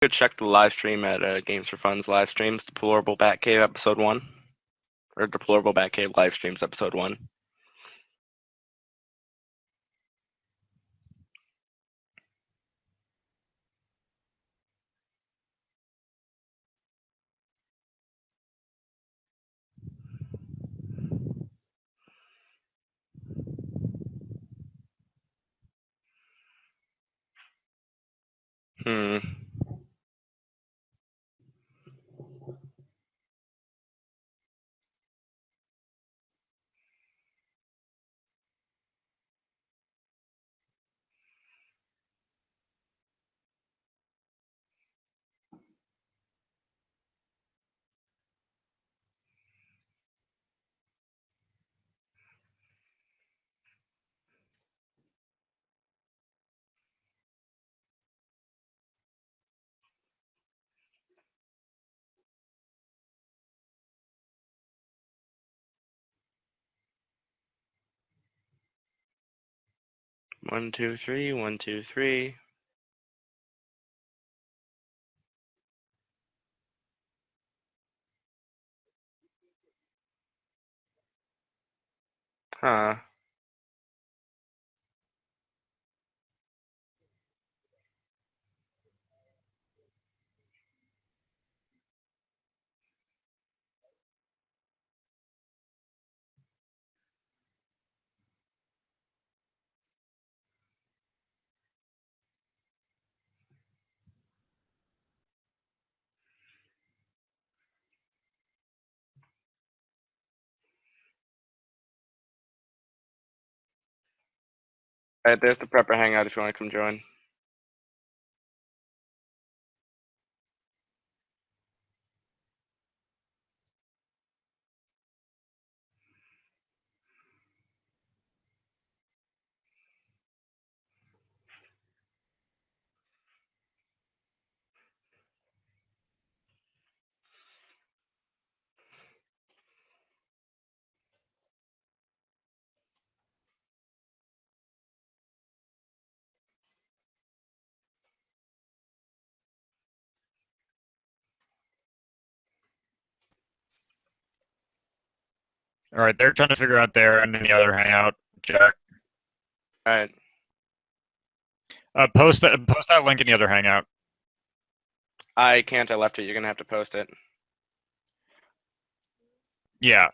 Go check the live stream at Games for Fun's live streams, Deplorable Batcave episode 1. Or Deplorable Batcave live streams episode 1. Hmm. One, two, three, 1, 2, 3. Huh. Alright, there's the prepper hangout if you want to come join. All right, they're trying to figure out there and then the other hangout, Jack. Alright. Post that link in the other hangout. I can't, I left it. You're gonna have to post it. Yeah.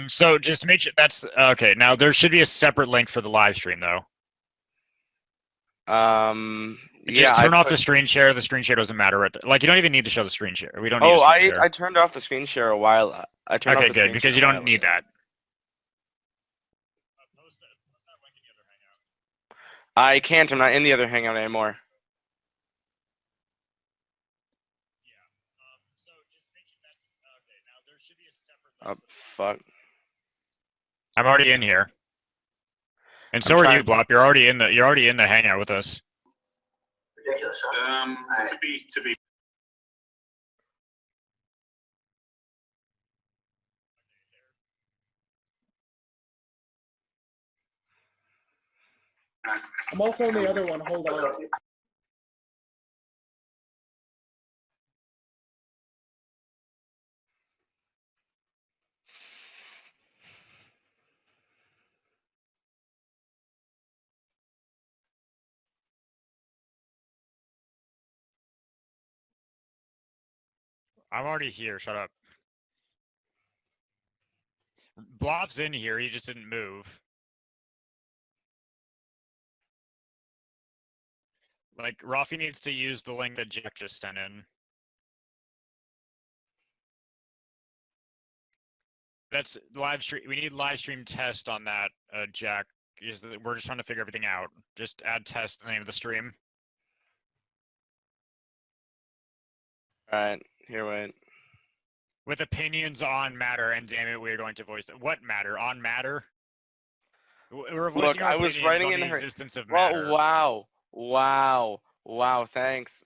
So just make sure that's okay. Now there should be a separate link for the live stream though. Just turn off the screen share. The screen share doesn't matter. Like you don't even need to show the screen share. We don't need. Oh, a screen share. I turned off the screen share a while. I turned off the Okay, good because you don't need that. I can't. I'm not in the other hangout anymore. Oh, fuck. I'm already in here. And so are you, Blop. You're already in the hangout with us. Ridiculous. To be. I'm also in the other one. Hold on. I'm already here. Shut up. Blop's in here. He just didn't move. Like Rafi needs to use the link that Jack just sent in. That's live stream. We need live stream test on that, Jack. We're just trying to figure everything out. Just add test the name of the stream. Alright, here, wait. With opinions on matter, and damn it, we're going to voice it. What matter? On matter? We're voicing Look, I was writing in the her existence of matter. Wow. Thanks,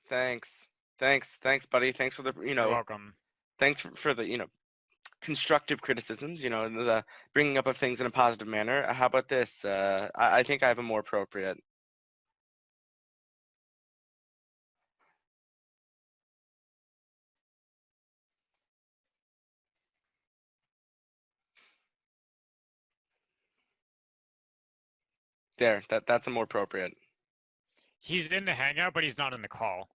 buddy. Thanks for the You're welcome. Thanks for the constructive criticisms. The bringing up of things in a positive manner. How about this? I think I have a more appropriate. There, that's a more appropriate. He's in the hangout, but he's not in the call.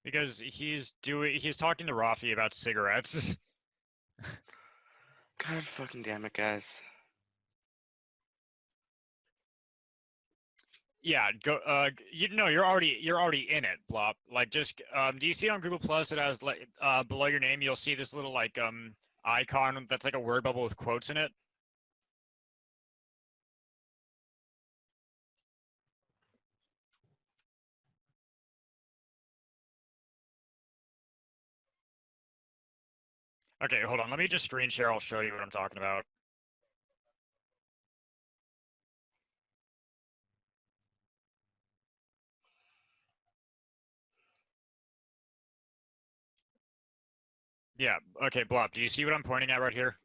Because he's talking to Rafi about cigarettes. God fucking damn it, guys. Yeah, go. You're already in it, Blop. Like, just do you see on Google Plus it has like below your name? You'll see this little like icon that's like a word bubble with quotes in it. Okay, hold on. Let me just screen share. I'll show you what I'm talking about. Yeah. Okay, Blop. Do you see what I'm pointing at right here?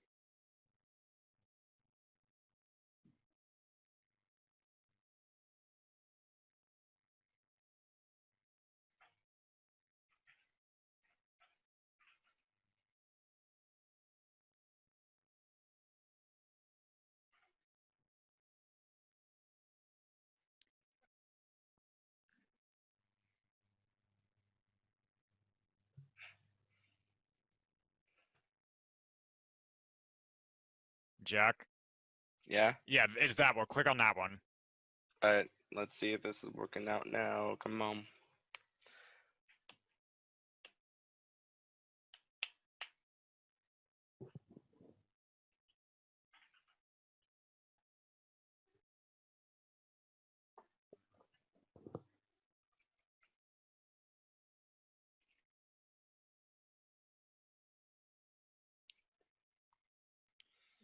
Jack? Yeah? Yeah, it's that one. Click on that one. Alright, let's see if this is working out now. Come on.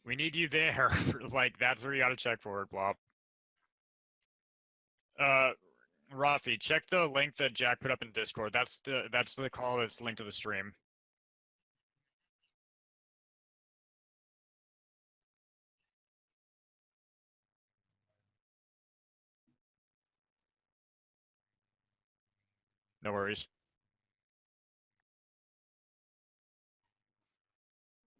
We need you there. Like, that's where you gotta check for it, Blop. Rafi, check the link that Jack put up in Discord. That's the call that's linked to the stream. No worries.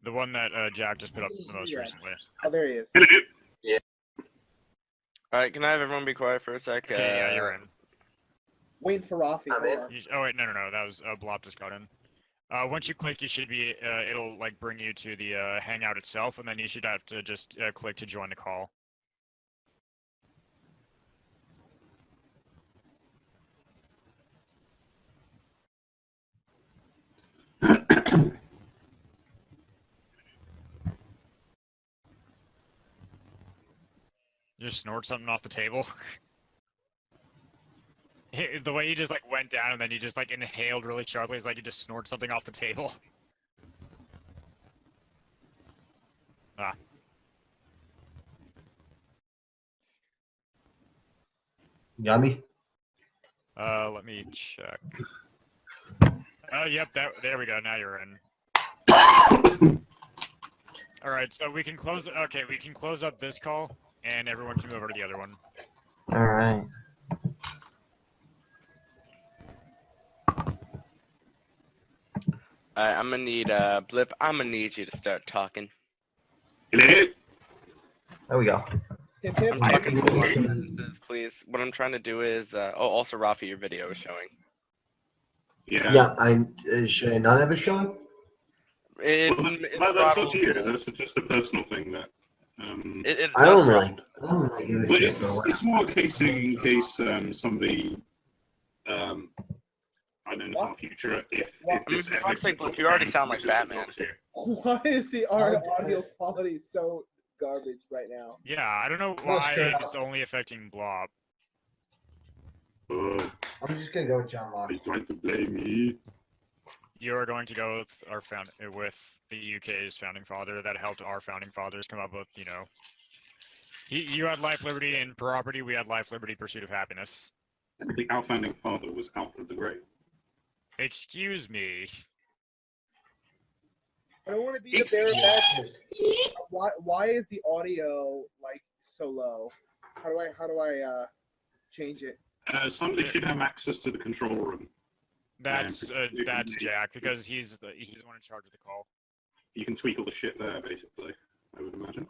The one that Jack just put up the most recently. Oh, there he is. Alright, can I have everyone be quiet for a sec? Okay, yeah, you're in. Waiting for Rafi. I'm in. Oh wait, no, that was Blop just got in. Once you click, you should be. It'll like bring you to the Hangout itself, and then you should have to just click to join the call. Just snort something off the table. The way you just like went down and then you just like inhaled really sharply is like you just snort something off the table. Ah. Yummy. Let me check. Oh, yep, there we go. Now you're in. All right, so we can close. Okay, we can close up this call, and everyone can move over to the other one. All right. Alright, I'm gonna need Blip. I'm gonna need you to start talking. There we go. Hip, hip. I'm talking to large sentences, please. What I'm trying to do is, also Rafi, your video is showing. Yeah, should I not have it showing? That's up to you. That's just a personal thing that. I don't really give a But shit. it's more a case in case somebody, I don't know, in the future, if this ever Honestly, Blip, you already sound like Batman. Why is the audio quality so garbage right now? Yeah, I don't know why it's only affecting Blob. I'm just gonna go with John Locke. Are you trying to blame me? You are going to go with with the UK's founding father that helped our founding fathers come up with, you know. You had life, liberty, and property. We had life, liberty, pursuit of happiness. Our founding father was Alfred the Great. Excuse me. I don't want to be the bearer of bad news. Why is the audio like so low? How do I change it? Somebody should have access to the control room. That's Jack because he's the one in charge of the call. You can tweak all the shit there, basically. I would imagine.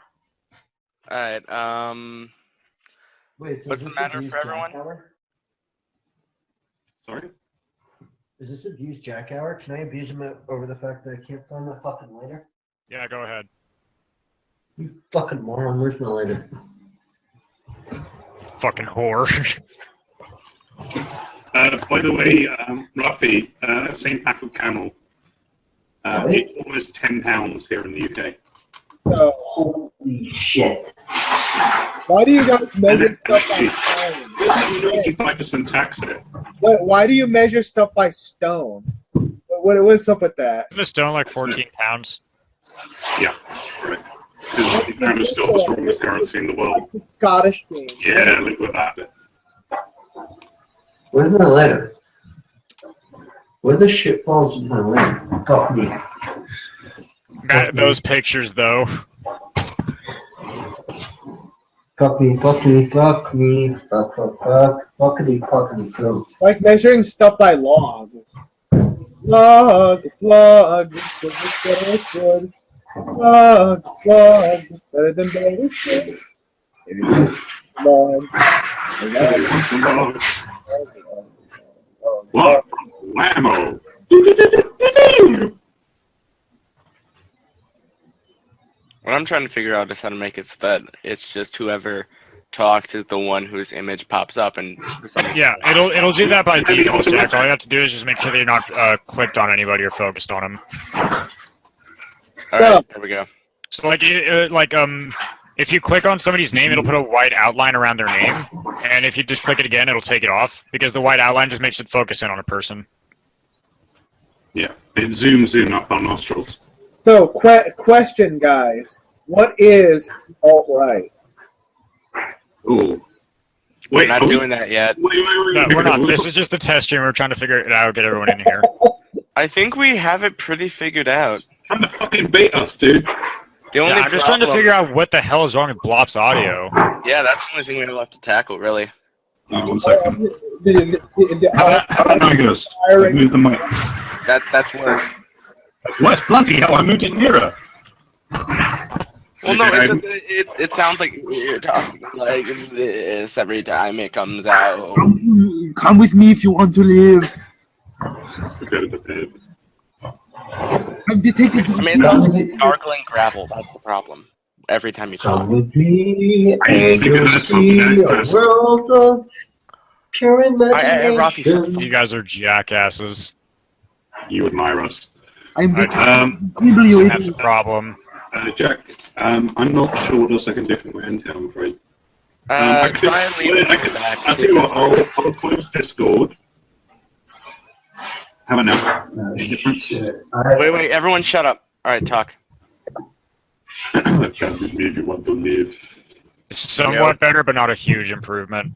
Alright, Wait, so what's is the this matter abuse for everyone? Jack hour? Sorry? Is this abuse Jack hour? Can I abuse him over the fact that I can't find my fucking lighter? Yeah, go ahead. You fucking moron, where's my lighter? Fucking whore. By the way, Rafi, same pack of Camel. It's almost £10 here in the UK. So, Holy shit. why do you guys measure And stuff by stone? 95% tax it. Why do you measure stuff by stone? What's up with that? Isn't a stone like 14 pounds? Yeah, right. Because the pound is still the strongest currency in the world. Like the Scottish game. Yeah, look at that. Where's my lighter? Where the shit falls in my lighter? Fuck me. Those pictures, though. Fuck me, fuck me, fuck me, fuck, fuckity, go. Like measuring stuff by logs. Log, it's log, it's good, it's better, it's good. Log, it's better than better, it's good. Log, What? Whammo! What I'm trying to figure out is how to make it so that it's just whoever talks is the one whose image pops up, and for some reason- Yeah, it'll do that by default, Jack. All you have to do is just make sure that you're not clicked on anybody or focused on them. Alright, there we go. So if you click on somebody's name, it'll put a white outline around their name, and if you just click it again, it'll take it off because the white outline just makes it focus in on a person. Yeah, it zooms in up our nostrils. So, question, guys. What is alt-right? Ooh. We're Wait, not are we- doing that yet. Wait, No, we're not. This is just the test stream. We're trying to figure it out, get everyone in here. I think we have it pretty figured out. Trying to fucking bait us, dude. The only Yeah, I'm just trying to problem- figure out what the hell is wrong with Blop's audio. Yeah, that's the only thing we have left to tackle, really. 1 second. The How about now, goes? I've moved the mic. That's worse. What? Bloody hell, I moved it nearer. Well, no, it's just, it sounds like you're talking like this every time it comes out. Come with me if you want to live. Okay, it's a bit. I'm detective. I mean, it's gargling gravel. That's the problem. Every time you talk. Come with me, I and think you'll that's see something a first. world of pure Rafi, imagination. You guys are jackasses. You admire us. I'm That's a problem. Jack, I'm not sure what else I can do from my end here, I'm afraid. I could, Try and leave it I back. tell you what, I'll close Discord. How about now? Any difference? Shit. Wait, everyone shut up. Alright, talk. I can't believe you want to live. It's somewhat better, but not a huge improvement.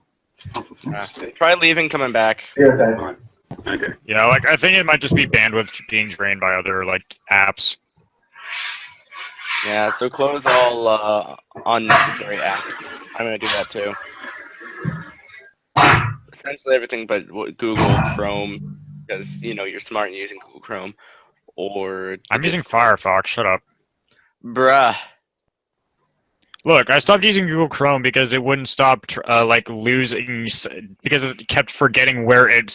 Oh, for fuck's sake. Try leaving, coming back. Here, babe. Alright, okay. Yeah, like I think it might just be bandwidth being drained by other like apps. Yeah, so close all unnecessary apps. I'm gonna do that too. Essentially everything but Google Chrome, because you're smart and using Google Chrome. Or I'm using Firefox. Shut up. Bruh. Look, I stopped using Google Chrome because it wouldn't stop losing because it kept forgetting where it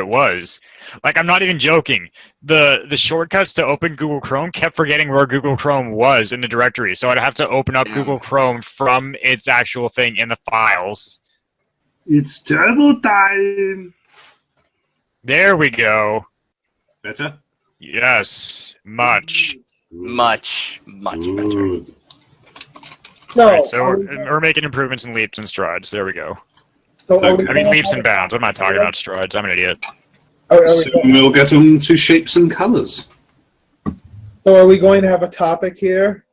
was. Like, I'm not even joking. The shortcuts to open Google Chrome kept forgetting where Google Chrome was in the directory, so I'd have to open up Google Chrome from its actual thing in the files. It's turbo time! There we go. Better? Yes, much. Much better. Good. No. Right, so we're making improvements in leaps and strides. There we go. So are we I mean gonna leaps have and bounds. I'm not talking about strides. I'm an idiot. Soon we'll get on to shapes and colours. So are we going to have a topic here?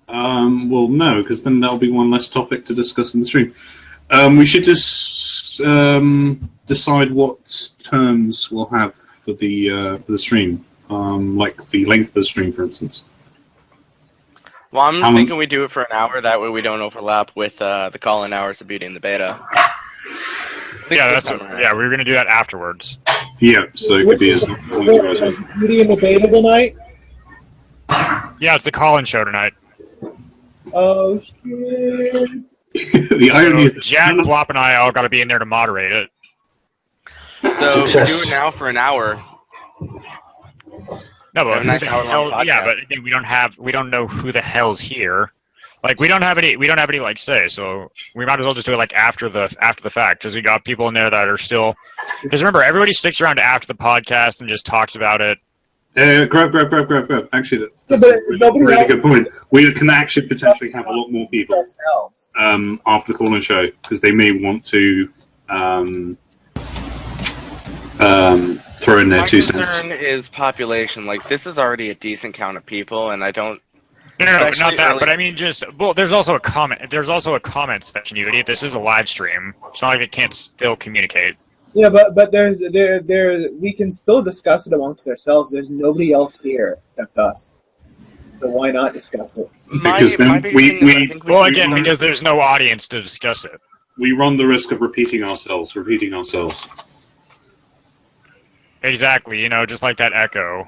Well, no, because then there'll be one less topic to discuss in the stream. We should just decide what terms we'll have for the stream, like the length of the stream, for instance. Well, I'm thinking we do it for an hour. That way we don't overlap with the call-in hours of Beauty and the Beta. Yeah, we're gonna do that afterwards. Yeah, so it could be as long as you guys want. Beauty in the Beta tonight? Yeah, it's the call-in show tonight. Oh shit! The irony is that Jack, Blop, and I all got to be in there to moderate it. So we do Success. it now for an hour. No, Have but a who nice the hour-long hell? Yeah, podcast. but again, we don't know who the hell's here. Like, we don't have any like say. So we might as well just do it like after the fact, because we got people in there that are still. Because remember, everybody sticks around after the podcast and just talks about it. grab. Actually, that's Yeah, a but really, nobody really else- good point. We can actually potentially have a lot more people Ourselves. after the call-in show because they may want to throw in their My 2 cents. concern is population. Like, this is already a decent count of people, and I don't. No, Especially not that. early- But I mean, just well, there's also a comment. There's also a comment section, you idiot. This is a live stream. It's not like it can't still communicate. Yeah, but there's we can still discuss it amongst ourselves. There's nobody else here except us. So why not discuss it? Because then biggest we- thing is I we- think Well, should again, start- because there's no audience to discuss it. We run the risk of repeating ourselves. Exactly. You know, just like that echo.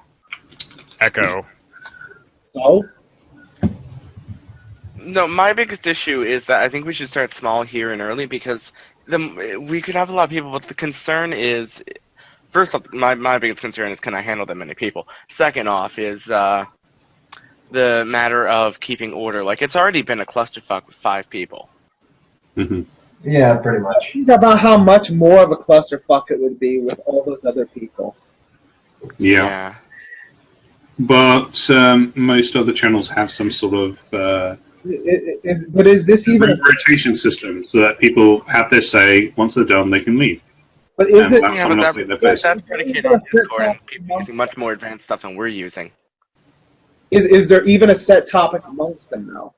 So No, my biggest issue is that I think we should start small here and early because we could have a lot of people, but the concern is, first off, my biggest concern is can I handle that many people? Second off is the matter of keeping order. Like, it's already been a clusterfuck with 5 people. Mm-hmm. Yeah, pretty much. think about how much more of a clusterfuck it would be with all those other people. Yeah. But most other channels have some sort of But is this even? rotation system so that people have their say. Once they're done, they can leave. But is And it? have Yeah, someone but else take their place. that's predicated on Discord and people using much more advanced stuff than we're using. Is there even a set topic amongst them now?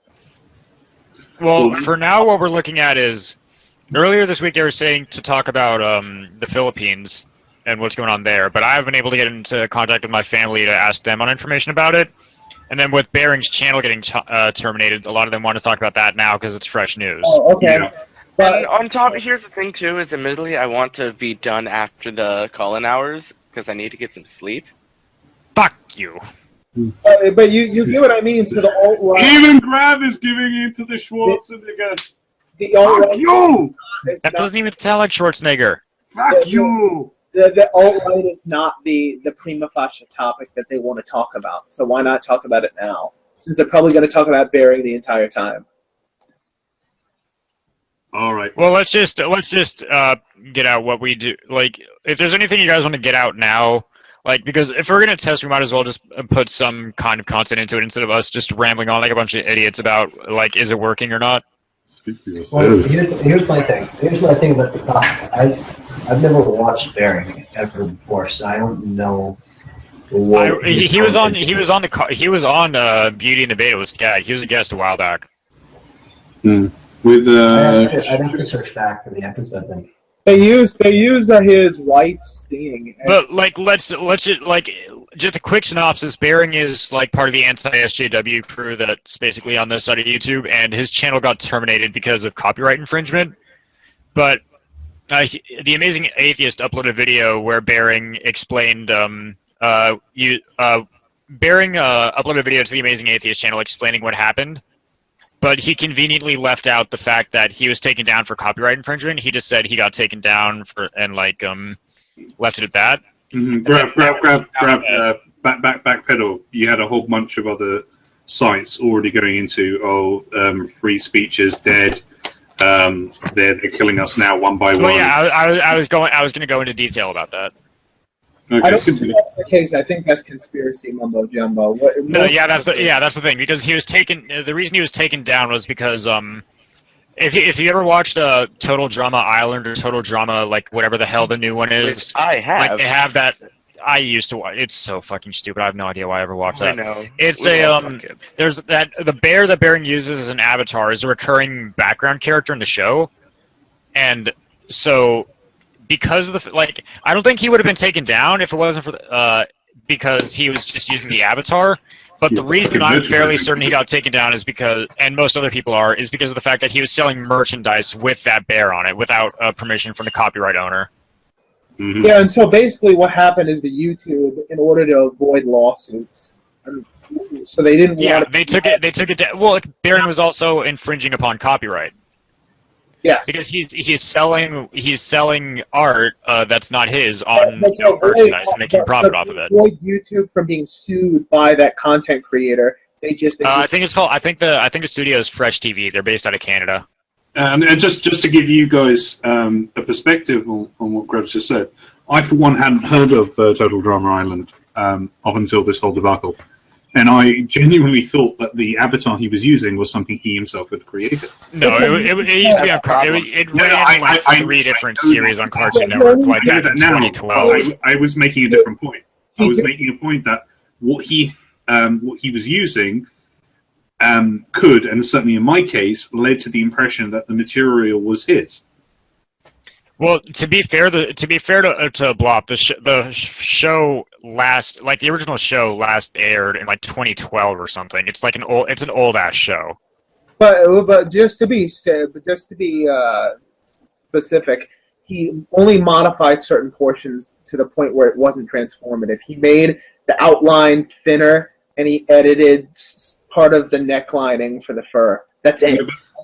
Well, for now, what we're looking at is earlier this week they were saying to talk about the Philippines and what's going on there, but I haven't been able to get into contact with my family to ask them on information about it. And then with Bearing's channel getting terminated, a lot of them want to talk about that now because it's fresh news. Oh, okay. Yeah. But And on top, here's the thing too: is admittedly I want to be done after the call-in hours because I need to get some sleep. Fuck you. but you get what I mean. So the alt right, Even Grab is giving in to the Schwarzenegger. the alt Fuck right you! That doesn't even sound like Schwarzenegger. Fuck you! the alt right is not the prima facie topic that they want to talk about. So why not talk about it now? Since they're probably going to talk about Bearing the entire time. All right. Well, let's just get out what we do. Like, if there's anything you guys want to get out now, like, because if we're gonna test, we might as well just put some kind of content into it instead of us just rambling on like a bunch of idiots about like, is it working or not? Speak for Well, yourself. here's my thing. Here's my thing about the topic. I've never watched Bearing ever before, so I don't know. He was on Beauty and the Beta with Skag. He was a guest a while back. With I'd have to search back for the episode then. They use his wife's sting. But like, let's just like just a quick synopsis. Bearing is like part of the anti-SJW crew that's basically on this side of YouTube, and his channel got terminated because of copyright infringement. But the Amazing Atheist uploaded a video where Bearing explained. Bearing uploaded a video to the Amazing Atheist channel explaining what happened. But he conveniently left out the fact that he was taken down for copyright infringement. He just said he got taken down for and like left it at that. Back pedal. You had a whole bunch of other sites already going into free speech is dead. They're killing us now one by one. Well, yeah, I was going to go into detail about that. I Okay, don't think continue. that's the case. I think that's conspiracy mumbo jumbo. No, that's the thing, because he was taken. The reason he was taken down was because if you ever watched Total Drama Island or Total Drama, like whatever the hell the new one is, I have. like they have that. I used to watch. It's so fucking stupid. I have no idea why I ever watched I that. know. It's We a love Top Kids. there's the bear that Bearing uses as an avatar is a recurring background character in the show, and so because of the I don't think he would have been taken down if it wasn't for because he was just using the avatar. But the reason I'm fairly certain he got taken down is because, and most other people are, is because of the fact that he was selling merchandise with that bear on it without permission from the copyright owner. Mhm. Yeah, and so basically what happened is the YouTube, in order to avoid lawsuits, So they didn't Yeah, want. they took it. They took it. Well, Baron was also infringing upon copyright Yes. because he's selling art that's not his on But to avoid- merchandise and making but profit to off of it. avoid YouTube from being sued by that content creator, they just. I think it's called. I think the studio is Fresh TV. They're based out of Canada. And just to give you guys a perspective on what Greg just said, I for one hadn't heard of Total Drama Island up until this whole debacle. And I genuinely thought that the avatar he was using was something he himself had created. No, it used to be on it ran like three different series on Cartoon Network, like back in 2012. I was making a different point. I was making a point that what he was using could, and certainly in my case, led to the impression that the material was his. Well, to be fair to Blop, the show the original show last aired in like 2012 or something. It's like an old ass show. But just to be specific, he only modified certain portions to the point where it wasn't transformative. He made the outline thinner, and he edited part of the neck lining for the fur. That's it.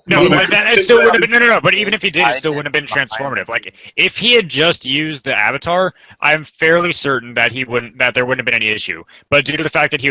No, like that, it still would have been no. But even if he did, it still wouldn't have been transformative. Like if he had just used the avatar, I'm fairly certain that there wouldn't have been any issue. But due to the fact that he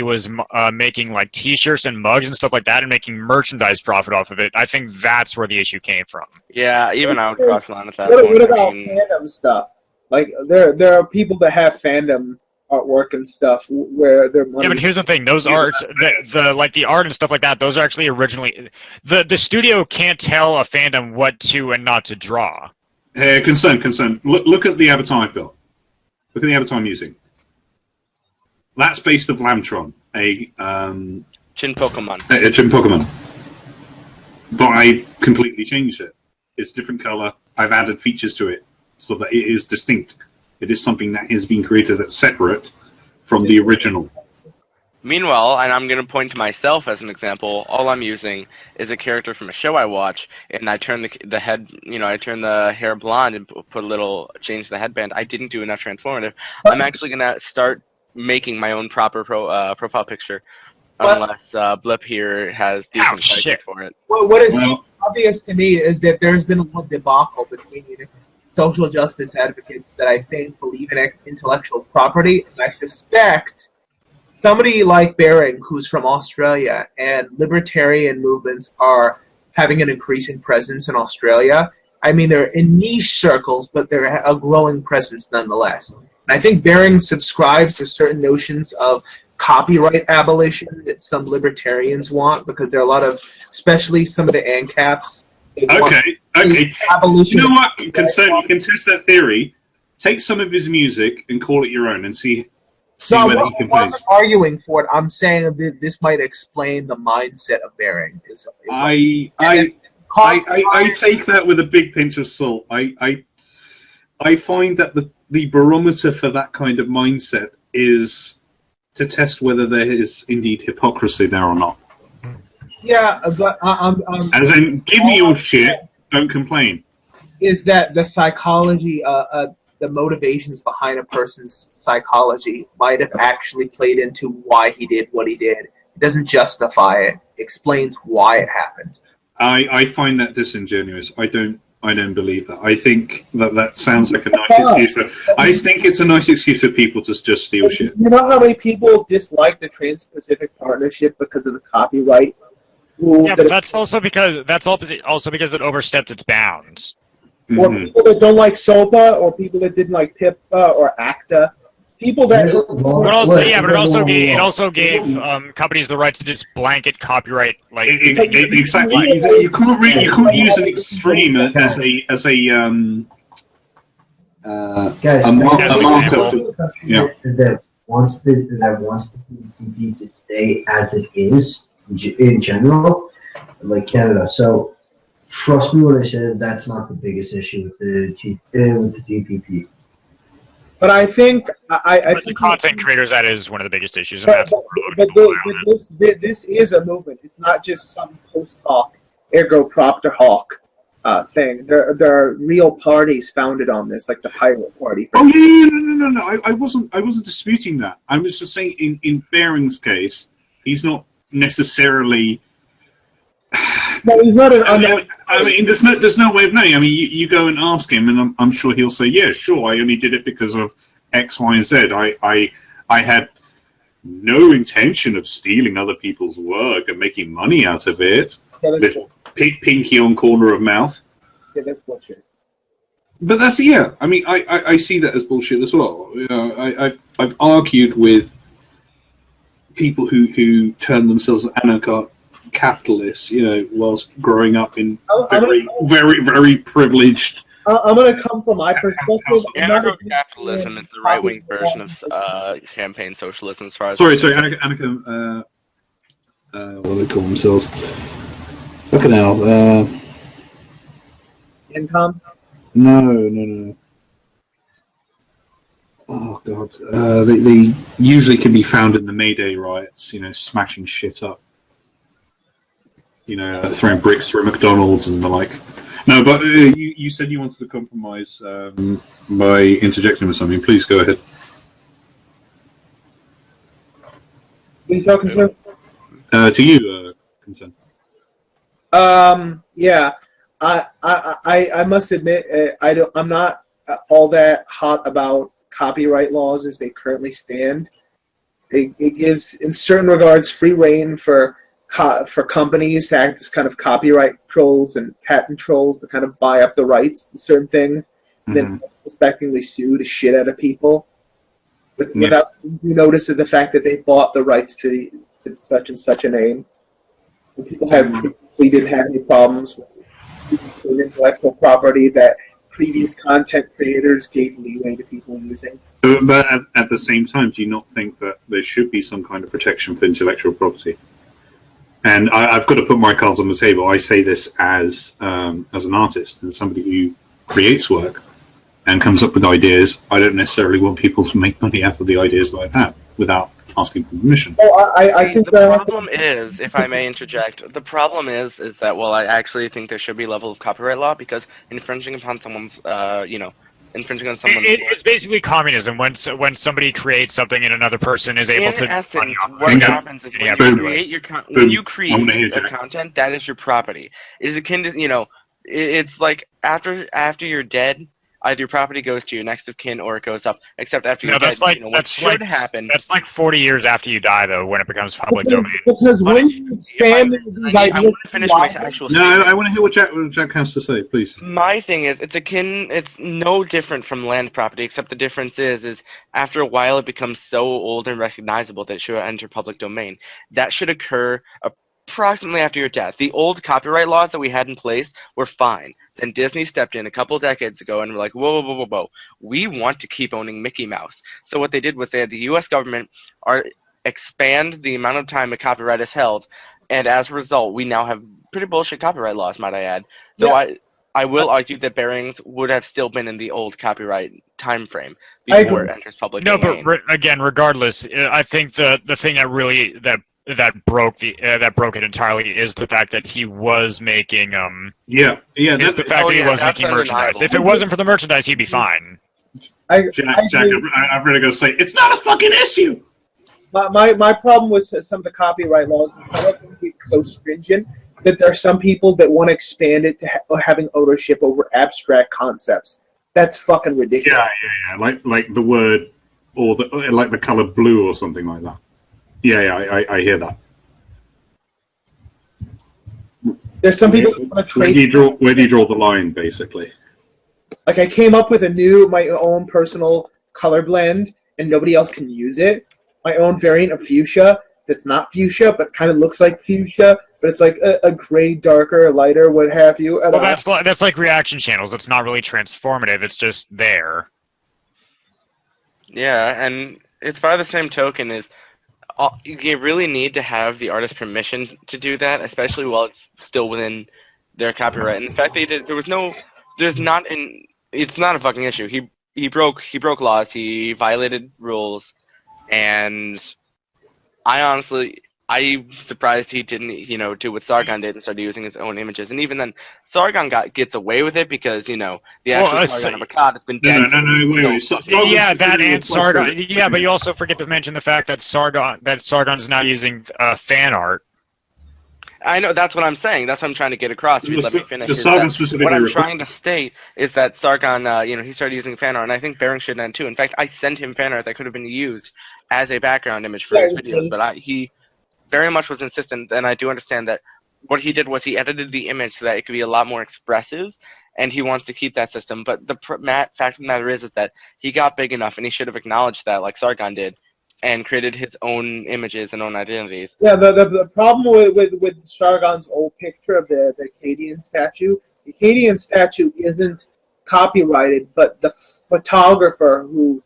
was making like T-shirts and mugs and stuff like that, and making merchandise profit off of it, I think that's where the issue came from. Yeah, even I would cross the line at that point. What about fandom stuff? Like there are people that have fandom artwork and stuff where they're money. Yeah, but here's the thing: those arts, the art and stuff like that, those are actually originally the studio can't tell a fandom what to and not to draw. Concern. Look at the avatar I've got. Look at the avatar I'm using. That's based of Lambtron, a Chin Pokemon. A Chin Pokemon. But I completely changed it. It's a different color. I've added features to it so that it is distinct. It is something that has been created that's separate from the original. Meanwhile, and I'm going to point to myself as an example, all I'm using is a character from a show I watch, and I turn the head, I turn the hair blonde and change the headband. I didn't do enough transformative. I'm actually going to start making my own proper profile picture, unless Blip here has decent prices for it. Well, what is obvious to me is that there's been a little debacle between social justice advocates that I think believe in intellectual property, and I suspect somebody like Baring, who's from Australia, and libertarian movements are having an increasing presence in Australia. I mean, they're in niche circles, but they're a growing presence nonetheless. And I think Baring subscribes to certain notions of copyright abolition that some libertarians want, because there are a lot of, especially some of the ANCAPs. Okay. Abolition. You know what? You can test that theory. Take some of his music and call it your own, and see whether he can play. I'm not arguing for it. I'm saying that this might explain the mindset of Baring. I take that with a big pinch of salt. I find that the barometer for that kind of mindset is to test whether there is indeed hypocrisy there or not. Yeah, but as in, give me your shit, don't complain. Is that the psychology, the motivations behind a person's psychology might have actually played into why he did what he did. It doesn't justify it. It explains why it happened. I find that disingenuous. I don't believe that. I think that sounds like a nice excuse. I think it's a nice excuse for people to just steal shit. You know how many people dislike the Trans-Pacific Partnership because of the copyright rules? Yeah, but that's also because it overstepped its bounds. Or people that don't like SOPA, or people that didn't like PIPA or ACTA. People that. It also gave companies the right to just blanket copyright. Like exactly, you couldn't use an extreme as a marker. That wants the PPP to stay as it is in general, like Canada. So trust me when I say that's not the biggest issue with the TPP. But I think I think think content creators, that is one of the biggest issues. And this is a movement. It's not just some post hoc, ergo propter hoc thing. There are real parties founded on this, like the Pirate Party. Oh yeah, no. I wasn't disputing that. I was just saying in Baring's case, he's not necessarily. No, he's not an. I mean, there's no way of knowing. I mean, you go and ask him, and I'm sure he'll say, yeah, sure, I only did it because of X, Y, and Z. I had no intention of stealing other people's work and making money out of it. Yeah, little pinky on corner of mouth. Yeah, that's bullshit. But that's I mean, I see that as bullshit as well. You know, I've argued with people who turn themselves anarcho-capitalists, you know, whilst growing up in very privileged. I'm gonna come from my perspective. Anarcho-capitalism is the right-wing version of campaign socialism, as far as. Sorry, anarcho. What do they call themselves? Fucking hell. Income? No. Oh god. They usually can be found in the May Day riots. You know, smashing shit up. You know, throwing bricks through McDonald's and the like. No, but you said you wanted to compromise by interjecting with something. Please go ahead. Who are you talking to? To you, Consent. Yeah. I must admit, I'm not all that hot about copyright laws as they currently stand. It gives, in certain regards, free rein for companies to act as kind of copyright trolls and patent trolls to kind of buy up the rights to certain things, and then unsuspectingly sue the shit out of people without notice of the fact that they bought the rights to such and such a name. And people previously didn't have any problems with intellectual property that previous content creators gave leeway to people using. But at the same time, do you not think that there should be some kind of protection for intellectual property? And I've got to put my cards on the table. I say this as an artist and somebody who creates work and comes up with ideas. I don't necessarily want people to make money out of the ideas that I've had without asking for permission. Well, I think the problem is, if I may interject, the problem is that, well, I actually think there should be a level of copyright law, because infringing upon someone's, infringing on someone's it's basically communism. When somebody creates something and another person is able to. In essence, what happens is when you create a piece of content, that is your property. It is akin to, it's like after you're dead, either your property goes to your next of kin or it goes up. Except after you're dead, what should happen. That's like 40 years after you die, though, when it becomes public domain. Because when you expand these ideas, I want to finish my actual. No, I want to hear what Jack has to say, please. My thing is, it's no different from land property, except the difference is after a while it becomes so old and recognizable that it should enter public domain. That should occur approximately after your death. The old copyright laws that we had in place were fine. Then Disney stepped in a couple of decades ago and were like, whoa. We want to keep owning Mickey Mouse. So what they did was they had the U.S. government expand the amount of time a copyright is held, and as a result, we now have pretty bullshit copyright laws, might I add. Though I will argue that Barings would have still been in the old copyright time frame before it enters public domain. But again, regardless, I think the thing that really that broke it entirely is the fact that he was making that's the fact that he was making merchandise. If it wasn't for the merchandise, he'd be fine. Jack, I'm really going to say it's not a fucking issue. My problem with some of the copyright laws is some of them get so stringent that there are some people that want to expand it to having ownership over abstract concepts. That's fucking ridiculous. Yeah. Like the word or like the color blue or something like that. Yeah, I hear that. There's some people who want to trade. Where do you draw the line, basically? Like, I came up with my own personal color blend, and nobody else can use it. My own variant of fuchsia that's not fuchsia, but kind of looks like fuchsia, but it's like a gray, darker, lighter, what have you. Well, that's like reaction channels. It's not really transformative. It's just there. Yeah, and it's by the same token is. You really need to have the artist's permission to do that, especially while it's still within their copyright. And the fact that it's not a fucking issue. He broke laws, he violated rules, and I honestly, I'm surprised he didn't, do what Sargon did and started using his own images. And even then, Sargon gets away with it because, the actual Sargon of Akkad has been dead. Wait. Yeah, that and Sargon. Yeah, but you also forget to mention the fact that Sargon's now using fan art. I know, that's what I'm saying. That's what I'm trying to get across. If you let me finish. What I'm trying to state is that Sargon, he started using fan art, and I think Bering should then too. In fact, I sent him fan art that could have been used as a background image for his videos, but he very much was insistent, and I do understand that what he did was he edited the image so that it could be a lot more expressive, and he wants to keep that system. But the fact of the matter is that he got big enough, and he should have acknowledged that, like Sargon did, and created his own images and own identities. Yeah, the problem with Sargon's old picture of the Akkadian statue isn't copyrighted, but the photographer who...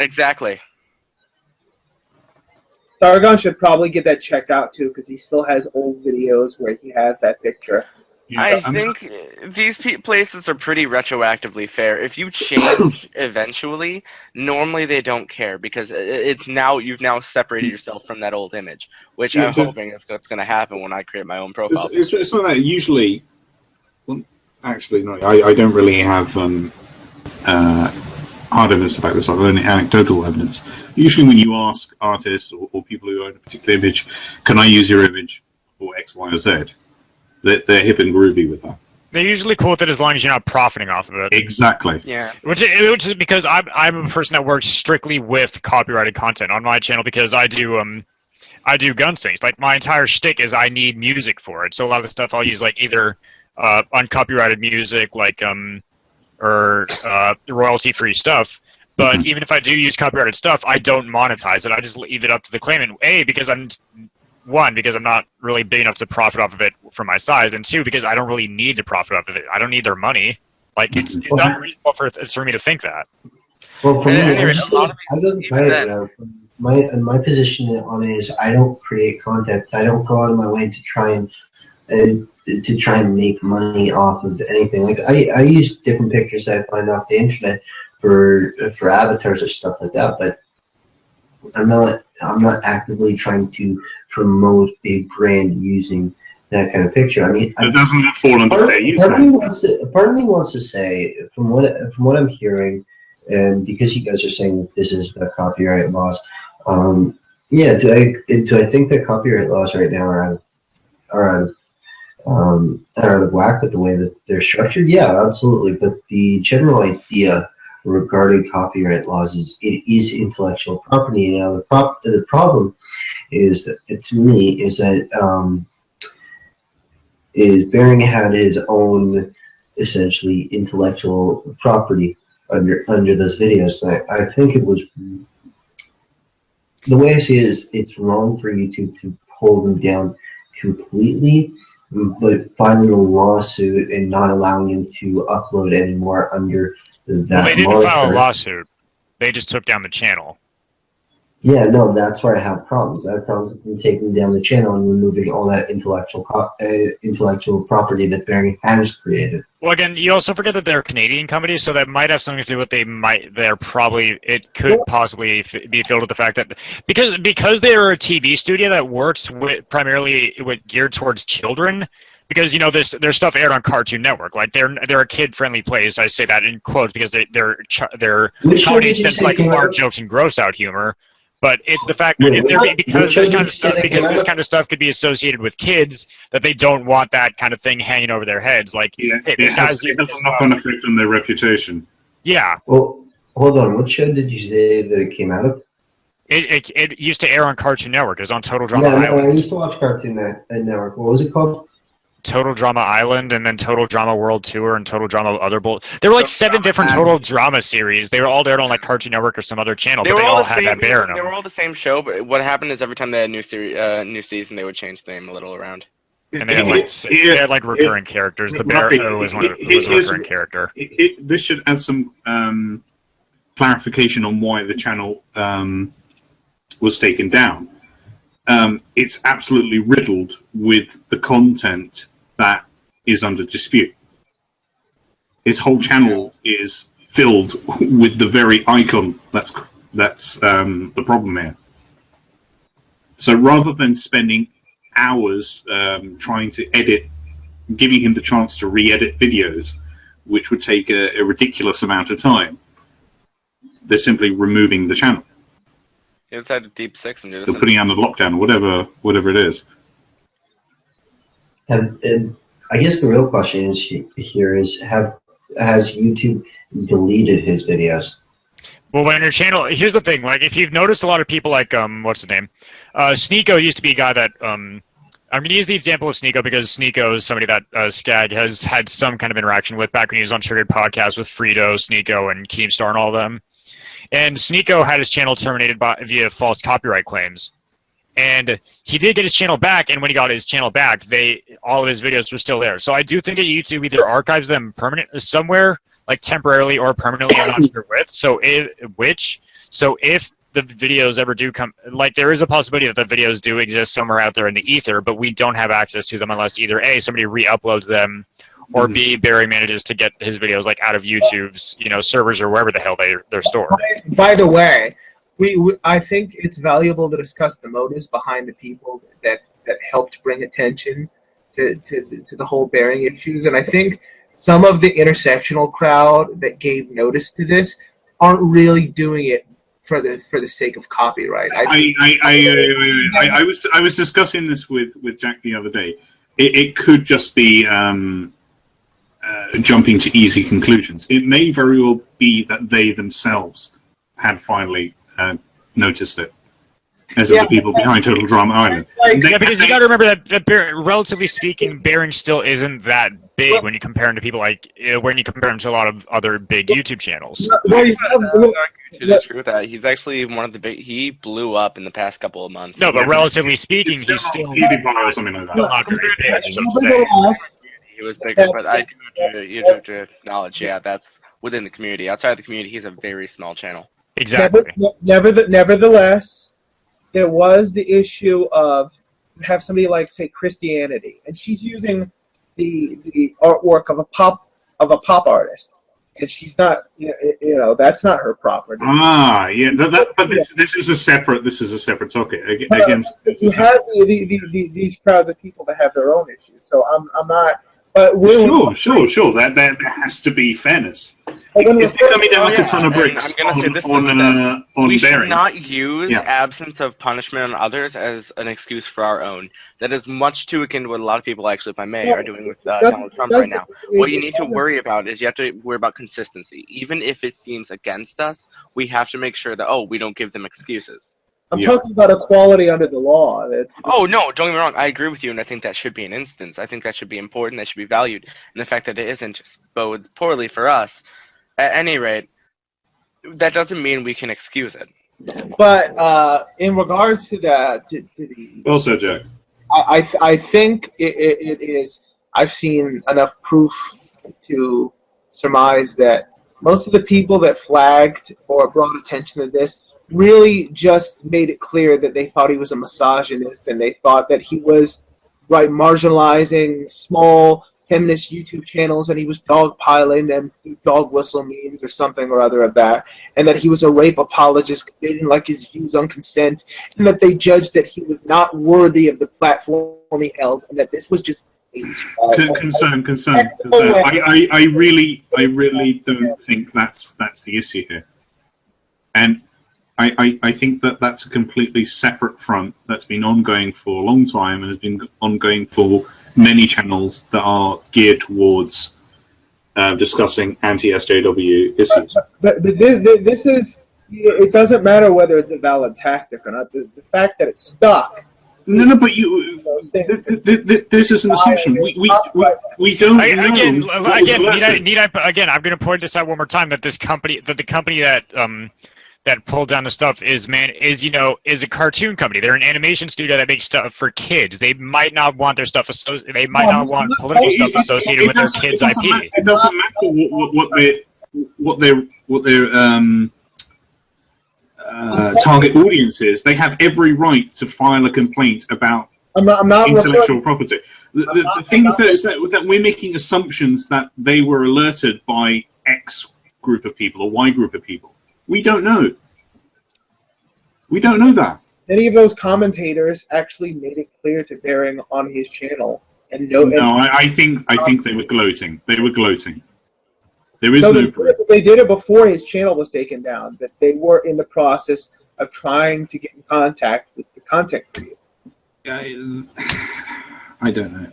Exactly. Sargon should probably get that checked out too, because he still has old videos where he has that picture. I think these places are pretty retroactively fair. If you change eventually, normally they don't care because you've now separated yourself from that old image, which I'm hoping is what's going to happen when I create my own profile. It's not that usually. Well, actually, no. I don't really have hard evidence about this. I've only anecdotal evidence. Usually, when you ask artists or people who own a particular image, "Can I use your image for X, Y, or Z?" They're hip and groovy with that. They're usually cool with it as long as you're not profiting off of it. Exactly. Yeah. Which is because I'm a person that works strictly with copyrighted content on my channel because I do gun things. Like my entire shtick is I need music for it. So a lot of the stuff I'll use like either uncopyrighted music, like or royalty free stuff. But even if I do use copyrighted stuff, I don't monetize it. I just leave it up to the claimant. Because I'm not really big enough to profit off of it for my size, and two, because I don't really need to profit off of it. I don't need their money. Like, it's not reasonable for me to think that. Well, for me, my position on it is I don't create content. I don't go out of my way to try and make money off of anything. Like, I use different pictures that I find off the internet for avatars or stuff like that, but I'm not actively trying to promote a brand using that kind of picture. I mean, it doesn't fall under fair use. Part of me wants to say, from what I'm hearing, and because you guys are saying that this is the copyright laws, do I think that copyright laws right now are out of whack with the way that they're structured? Yeah, absolutely. But the general idea regarding copyright laws is it is intellectual property. Now the problem is that Bering had his own essentially intellectual property under those videos. And I think it was the way I see it is it's wrong for YouTube to pull them down completely, but filing a lawsuit and not allowing him to upload anymore under that. Well, they didn't file a lawsuit. They just took down the channel. Yeah, no, that's where I have problems. I have problems with them taking down the channel and removing all that intellectual property that Bering has created. Well, again, you also forget that they're a Canadian company, so that might have something to do with it could possibly be filled with the fact that because they're a TV studio that works primarily geared towards children. Because their stuff aired on Cartoon Network, like they're a kid-friendly place. I say that in quotes because their comedy extends like fart jokes and gross out humor. But it's the fact that because this kind of stuff could be associated with kids, that they don't want that kind of thing hanging over their heads. Like, hey, it has a knock-on effect on their reputation. Yeah. Well, hold on. What show did you say that it came out of? It used to air on Cartoon Network. It was on Total Drama Island. Island. I used to watch Cartoon Network. What was it called? Total Drama Island, and then Total Drama World Tour, and Total Drama Other Bull. There were like 7 different Total Drama series. They were all aired on like Cartoon Network or some other channel, but they all had that bear in them. They were all the same show, but what happened is every time they had new season, they would change the name a little around. And they had like recurring characters. The bear was a recurring character. This should add some clarification on why the channel was taken down. It's absolutely riddled with the content that is under dispute. His whole channel is filled with the very icon that's the problem here. So rather than spending hours trying to edit, giving him the chance to re-edit videos, which would take a ridiculous amount of time, they're simply removing the channel. Inside of Deep Six and do They're putting on a lockdown, or whatever it is. And I guess the real question is here is has YouTube deleted his videos? Well, when your channel, here's the thing. Like, if you've noticed, a lot of people like what's his name, Sneeko used to be a guy that I'm going to use the example of Sneeko because Sneeko is somebody that Skag has had some kind of interaction with back when he was on Triggered Podcast with Frito, Sneeko, and Keemstar and all of them. And Sneeko had his channel terminated via false copyright claims. And he did get his channel back, and when he got his channel back, all of his videos were still there. So I do think that YouTube either archives them somewhere, like temporarily or permanently, I'm not sure which. So if the videos ever do come, like there is a possibility that the videos do exist somewhere out there in the ether, but we don't have access to them unless either A, somebody re-uploads them, or B, Barry manages to get his videos like out of YouTube's servers or wherever the hell they're stored. By the way, I think it's valuable to discuss the motives behind the people that helped bring attention to the whole bearing issues, and I think some of the intersectional crowd that gave notice to this aren't really doing it for the sake of copyright. I was discussing this with Jack the other day. It could just be jumping to easy conclusions. It may very well be that they themselves had finally noticed it, as of the people behind Total Drama Island. Because you got to remember that relatively speaking, Bearing still isn't that big when you compare him to people like when you compare him to a lot of other big YouTube channels. To disagree with that, he's actually one of the big. He blew up in the past couple of months. No, but relatively speaking, he's still PewDiePie or something like that. not very big. That's what I'm saying. He was bigger, but you have to acknowledge, that's within the community. Outside of the community, he's a very small channel. Exactly. Nevertheless, there was the issue of have somebody like say Christianity, and she's using the artwork of a pop artist, and she's not that's not her property. But this is a separate topic. Again, you have these crowds of people that have their own issues. So I'm not. But sure. That there has to be fairness. If they're coming down like a ton of bricks I'm gonna say this on we Bearing, should not use absence of punishment on others as an excuse for our own. That is much too akin to what a lot of people, actually, if I may, are doing with Donald Trump right now. What you need to worry about is you have to worry about consistency. Even if it seems against us, we have to make sure that, we don't give them excuses. I'm talking about equality under the law. No, don't get me wrong. I agree with you, and I think that should be an instance. I think that should be important. That should be valued. And the fact that it isn't just bodes poorly for us. At any rate, that doesn't mean we can excuse it. But in regards to the well said, Jack. I think it is. I've seen enough proof to surmise that most of the people that flagged or brought attention to this really just made it clear that they thought he was a misogynist, and they thought that he was marginalizing small feminist YouTube channels, and he was dogpiling them, dog whistle memes or something or other of that, and that he was a rape apologist, they didn't like his views on consent, and that they judged that he was not worthy of the platform he held, and that this was just concern. I really don't think that's the issue here, and I think that's a completely separate front that's been ongoing for a long time and has been ongoing for many channels that are geared towards discussing anti-SJW issues. But this is, it doesn't matter whether it's a valid tactic or not. The fact that it's stuck. No, but this is an assumption. We don't know. Again, I'm going to point this out one more time that the company that pulled down the stuff is a cartoon company. They're an animation studio that makes stuff for kids. They might not want their stuff they might not want political stuff associated with their kids' IP. It doesn't matter what their target audience is. They have every right to file a complaint about intellectual property. The thing is that we're making assumptions that they were alerted by X group of people or Y group of people. We don't know. We don't know that. Many of those commentators actually made it clear to Bearing on his channel, and No, I think they were gloating. They were gloating. There is no, no proof. they did it before his channel was taken down. That they were in the process of trying to get in contact with the content creator. I don't know.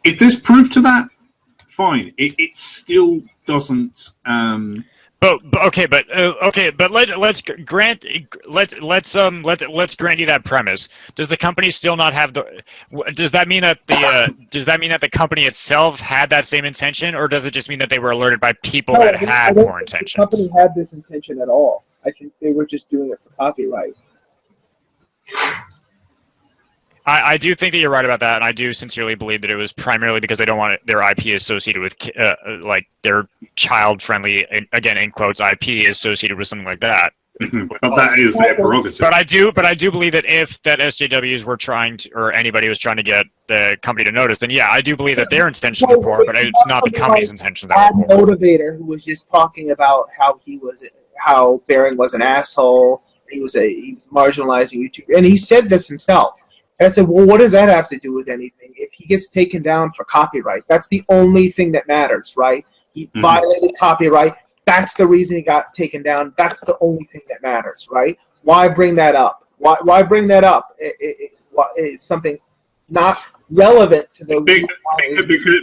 If there's proof to that, fine. It still doesn't. But let's grant you that premise. Does the company still not have the? Does that mean that the company itself had that same intention, or does it just mean that they were alerted by people that had more intentions? The company had this intention at all. I think they were just doing it for copyright. I do think that you're right about that, and I do sincerely believe that it was primarily because they don't want their IP associated with, like, their child-friendly, again, in quotes, IP associated with something like that. But that is their prerogative. But I do believe that if that SJWs were trying to, or anybody was trying to get the company to notice, then yeah, I do believe that their intentions were poor, but it's not the company's intentions that were poor. Motivator who was just talking about how Bearing was an asshole, he was marginalizing YouTube, and he said this himself. And I said, well, what does that have to do with anything? If he gets taken down for copyright, that's the only thing that matters, right? He violated copyright. That's the reason he got taken down. That's the only thing that matters, right? Why bring that up? Why bring that up? It's something not relevant to the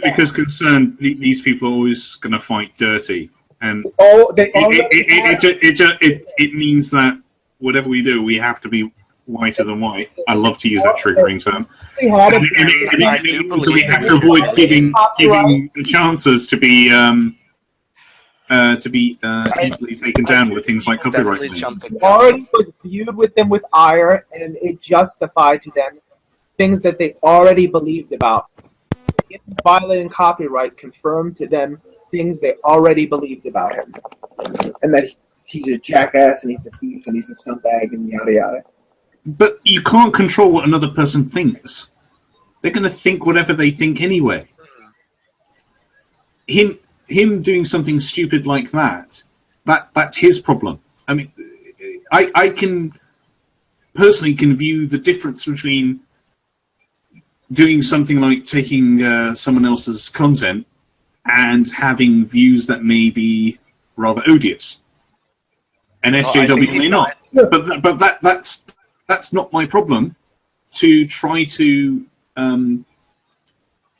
because concerned these people are always going to fight dirty, and it means that whatever we do, we have to be whiter than white. I love to use that triggering term. So we have to avoid giving the chances to be easily taken down with things like copyright claims. Already was viewed with them with ire, and it justified to them things that they already believed about. Violating copyright confirmed to them things they already believed about him, and that he's a jackass and he's a thief and he's a scumbag and yada yada. But you can't control what another person thinks. They're going to think whatever they think anyway. Him doing something stupid like that's his problem. I mean, I can personally view the difference between doing something like taking someone else's content and having views that may be rather odious. And SJW may not. But that's not my problem to try to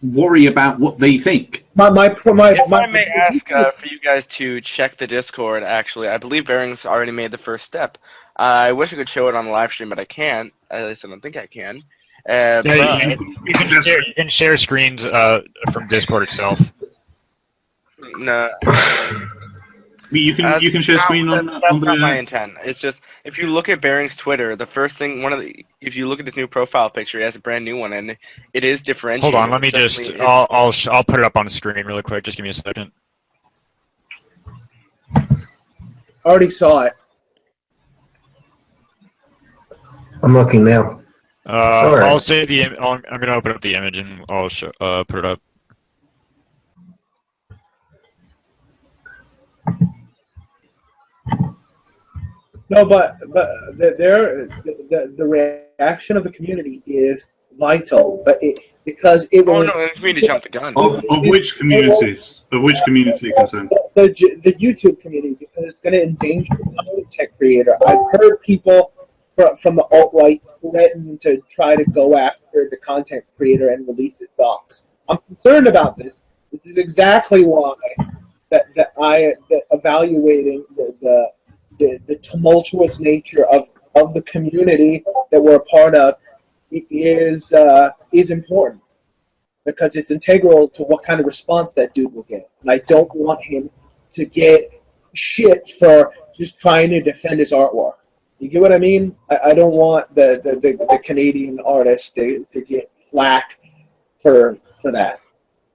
worry about what they think. If I may ask for you guys to check the Discord, actually, I believe Bearing's already made the first step. I wish I could show it on the live stream, but I can't. At least I don't think I can. You can share screens from Discord itself. No. You can share screen on. That's not my intent. It's just if you look at Bearing's Twitter, the first thing if you look at his new profile picture, he has a brand new one, and it is differentiated. Hold on, let me just. I'll put it up on the screen really quick. Just give me a second. Already saw it. I'm looking now. Right. I'll say I'm going to open up the image and I'll put it up. No, but the reaction of the community is vital, but because it will. Oh no, it's me to jump the gun. Of which communities? Of which community concerned? The YouTube community, because it's going to endanger the content creator. I've heard people from the alt-right threaten to try to go after the content creator and release his docs. I'm concerned about this. This is exactly why that evaluating the tumultuous nature of the community that we're a part of is important, because it's integral to what kind of response that dude will get. And I don't want him to get shit for just trying to defend his artwork. You get what I mean? I don't want the Canadian artist to get flack for that.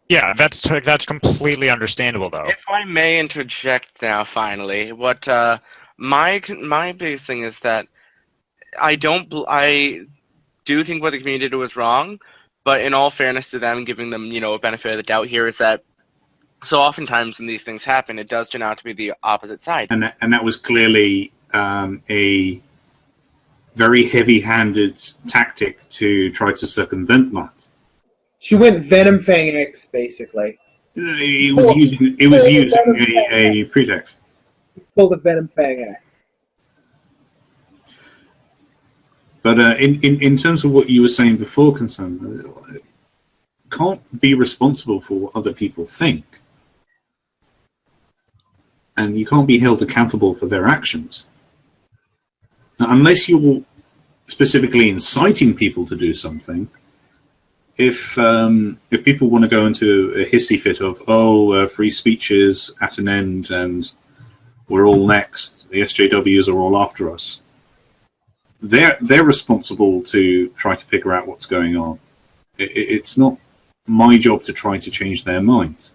Yeah, that's completely understandable, though. If I may interject now, finally, what my biggest thing is that I do think what the community did was wrong, but in all fairness to them, giving them a benefit of the doubt here, is that so oftentimes when these things happen, it does turn out to be the opposite side. And that was clearly a very heavy-handed tactic to try to circumvent that. She went Venom Fang X, basically. It was using a pretext. Pulled the Venom Fang X. But in terms of what you were saying before, concern, can't be responsible for what other people think, and you can't be held accountable for their actions. Now, unless you're specifically inciting people to do something. If people want to go into a hissy fit of free speech is at an end and we're all next, the SJWs are all after us, they're responsible to try to figure out what's going on. It's not my job to try to change their minds.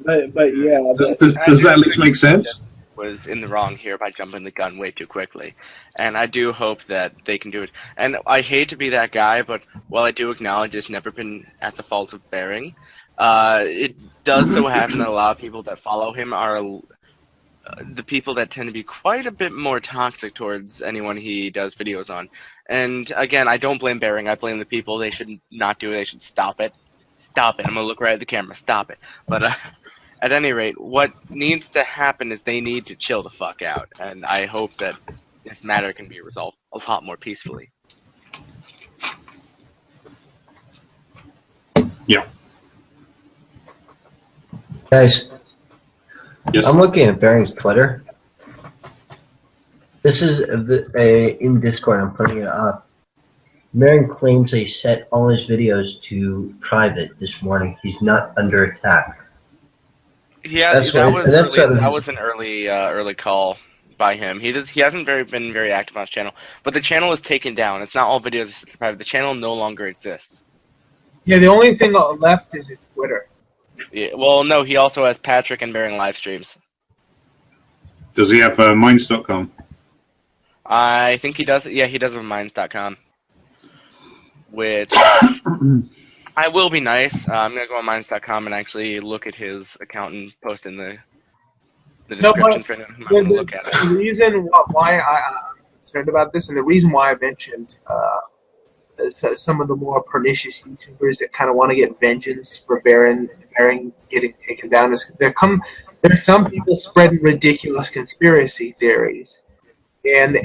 But yeah. Does that at least make sense? Was in the wrong here by jumping the gun way too quickly, and I do hope that they can do it. And I hate to be that guy, but while I do acknowledge it's never been at the fault of Bearing, it does so happen that a lot of people that follow him are the people that tend to be quite a bit more toxic towards anyone he does videos on. And again, I don't blame Bearing. I blame the people. They should not do it. They should stop it. Stop it. I'm gonna look right at the camera. Stop it. But at any rate, what needs to happen is they need to chill the fuck out, and I hope that this matter can be resolved a lot more peacefully. Yeah. Guys, Yes. I'm looking at Bearing's Twitter. This is in Discord. I'm putting it up. Bearing claims he set all his videos to private this morning. He's not under attack. Yeah, that was an early call by him. He hasn't been very active on his channel, but the channel is taken down. It's not all videos private. The channel no longer exists. Yeah, the only thing left is his Twitter. Yeah, well, no, he also has Patrick and Bearing live streams. Does he have Minds.com? I think he does. Yeah, he does have Minds.com, which I will be nice. I'm gonna go on Minds.com and actually look at his account and post in the description for him. I'm gonna look at it. The reason why I'm concerned about this, and the reason why I mentioned some of the more pernicious YouTubers that kind of want to get vengeance for Bearing getting taken down, is there's some people spreading ridiculous conspiracy theories, and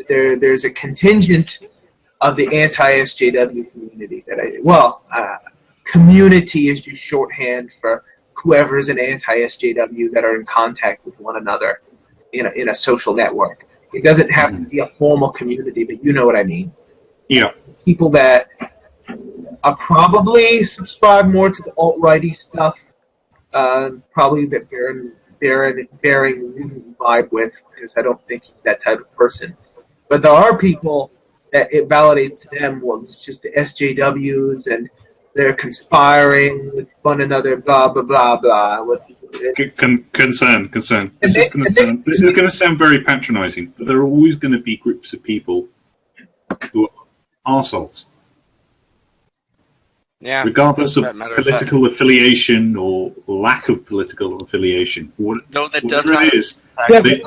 there's a contingent of the anti-SJW community community is just shorthand for whoever is an anti-SJW that are in contact with one another in a social network. It doesn't have to be a formal community, but you know what I mean. Yeah. People that are probably subscribe more to the alt-righty stuff, probably that Bearing wouldn't vibe with, because I don't think he's that type of person. But there are people that it validates to them, well, it's just the SJWs and they're conspiring with one another, blah, blah, blah, blah. Concern. This is going to sound very patronizing, but there are always going to be groups of people who are arseholes. Yeah, regardless of political affiliation or lack of political affiliation. Whatever it is, they're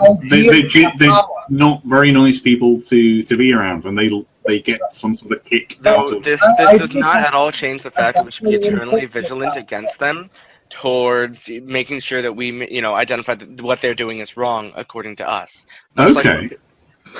not very nice people to be around, and they get some sort of kick out of. This does not at all change the fact that we should be eternally vigilant against them, towards making sure that we, identify that what they're doing is wrong according to us. Okay.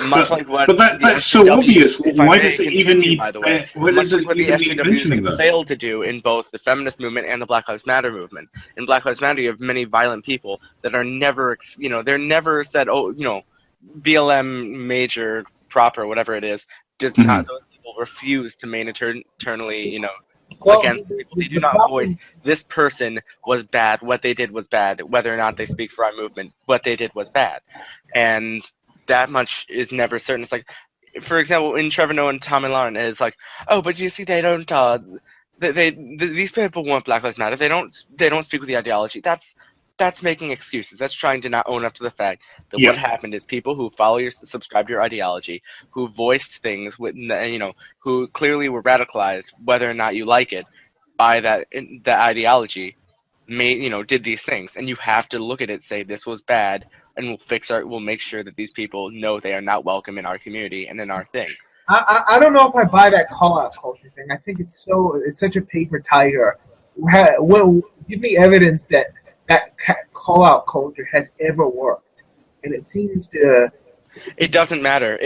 But that's so obvious. Why does it even need? By the way, much like what the SJWs failed to do in both the feminist movement and the Black Lives Matter movement. In Black Lives Matter, you have many violent people that are never, they're never said, BLM major proper, whatever it is, does not. Those people refuse to remain eternally, against people. They do not voice, this person was bad, what they did was bad, whether or not they speak for our movement, what they did was bad. And that much is never certain. It's like, for example, in Trevor Noah and Tom and Lauren, it's like, oh, but you see, they don't. These people want Black Lives Matter. They don't speak with the ideology. That's making excuses. That's trying to not own up to the fact that what happened is people who subscribe to your ideology, who voiced things with, who clearly were radicalized, whether or not you like it, by that ideology, did these things, and you have to look at it, say this was bad, and we'll make sure that these people know they are not welcome in our community and in our thing. I don't know if I buy that call-out culture thing. I think it's such a paper tiger. Well, give me evidence that call-out culture has ever worked, and it seems to. It doesn't matter.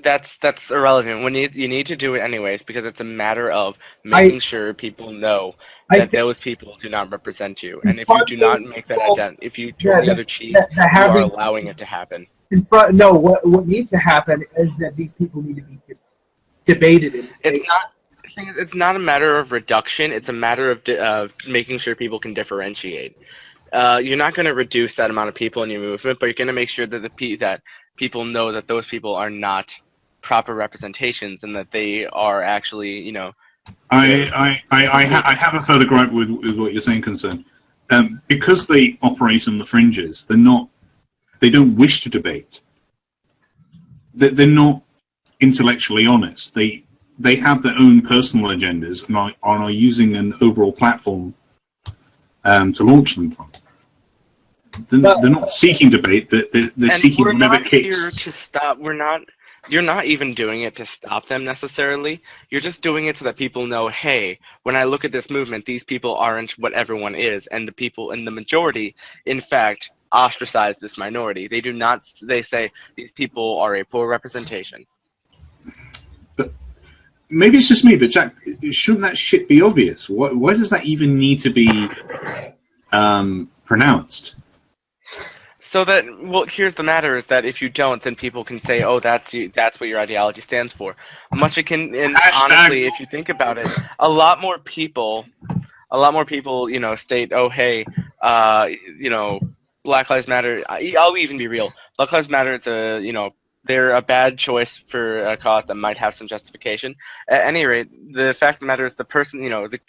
That's irrelevant. You need to do it anyways because it's a matter of making sure people know that those people do not represent you, and if you do not make that if you turn the other cheek, you are allowing it to happen. No, what needs to happen is that these people need to be debated. It's not a matter of reduction. It's a matter of making sure people can differentiate. You're not going to reduce that amount of people in your movement, but you're going to make sure that that people know that those people are not proper representations and that they are actually, I have a further gripe with what you're saying, Concern. Because they operate on the fringes, they don't wish to debate. They're not intellectually honest. They have their own personal agendas and are using an overall platform to launch them from. They're not seeking debate. They're seeking whatever kicks. Here to stop. You're not even doing it to stop them necessarily. You're just doing it so that people know, hey, when I look at this movement, these people aren't what everyone is, and the people in the majority, in fact, ostracize this minority. They do not. They say these people are a poor representation. But maybe it's just me, but Jack, shouldn't that shit be obvious? Why does that even need to be pronounced? So that, here's the matter: is that if you don't, then people can say, "Oh, that's what your ideology stands for." Much it can, and honestly, if you think about it, a lot more people, state, "Oh, hey, Black Lives Matter." I'll even be real. Black Lives Matter is they're a bad choice for a cause that might have some justification. At any rate, the fact of the matter is the person, the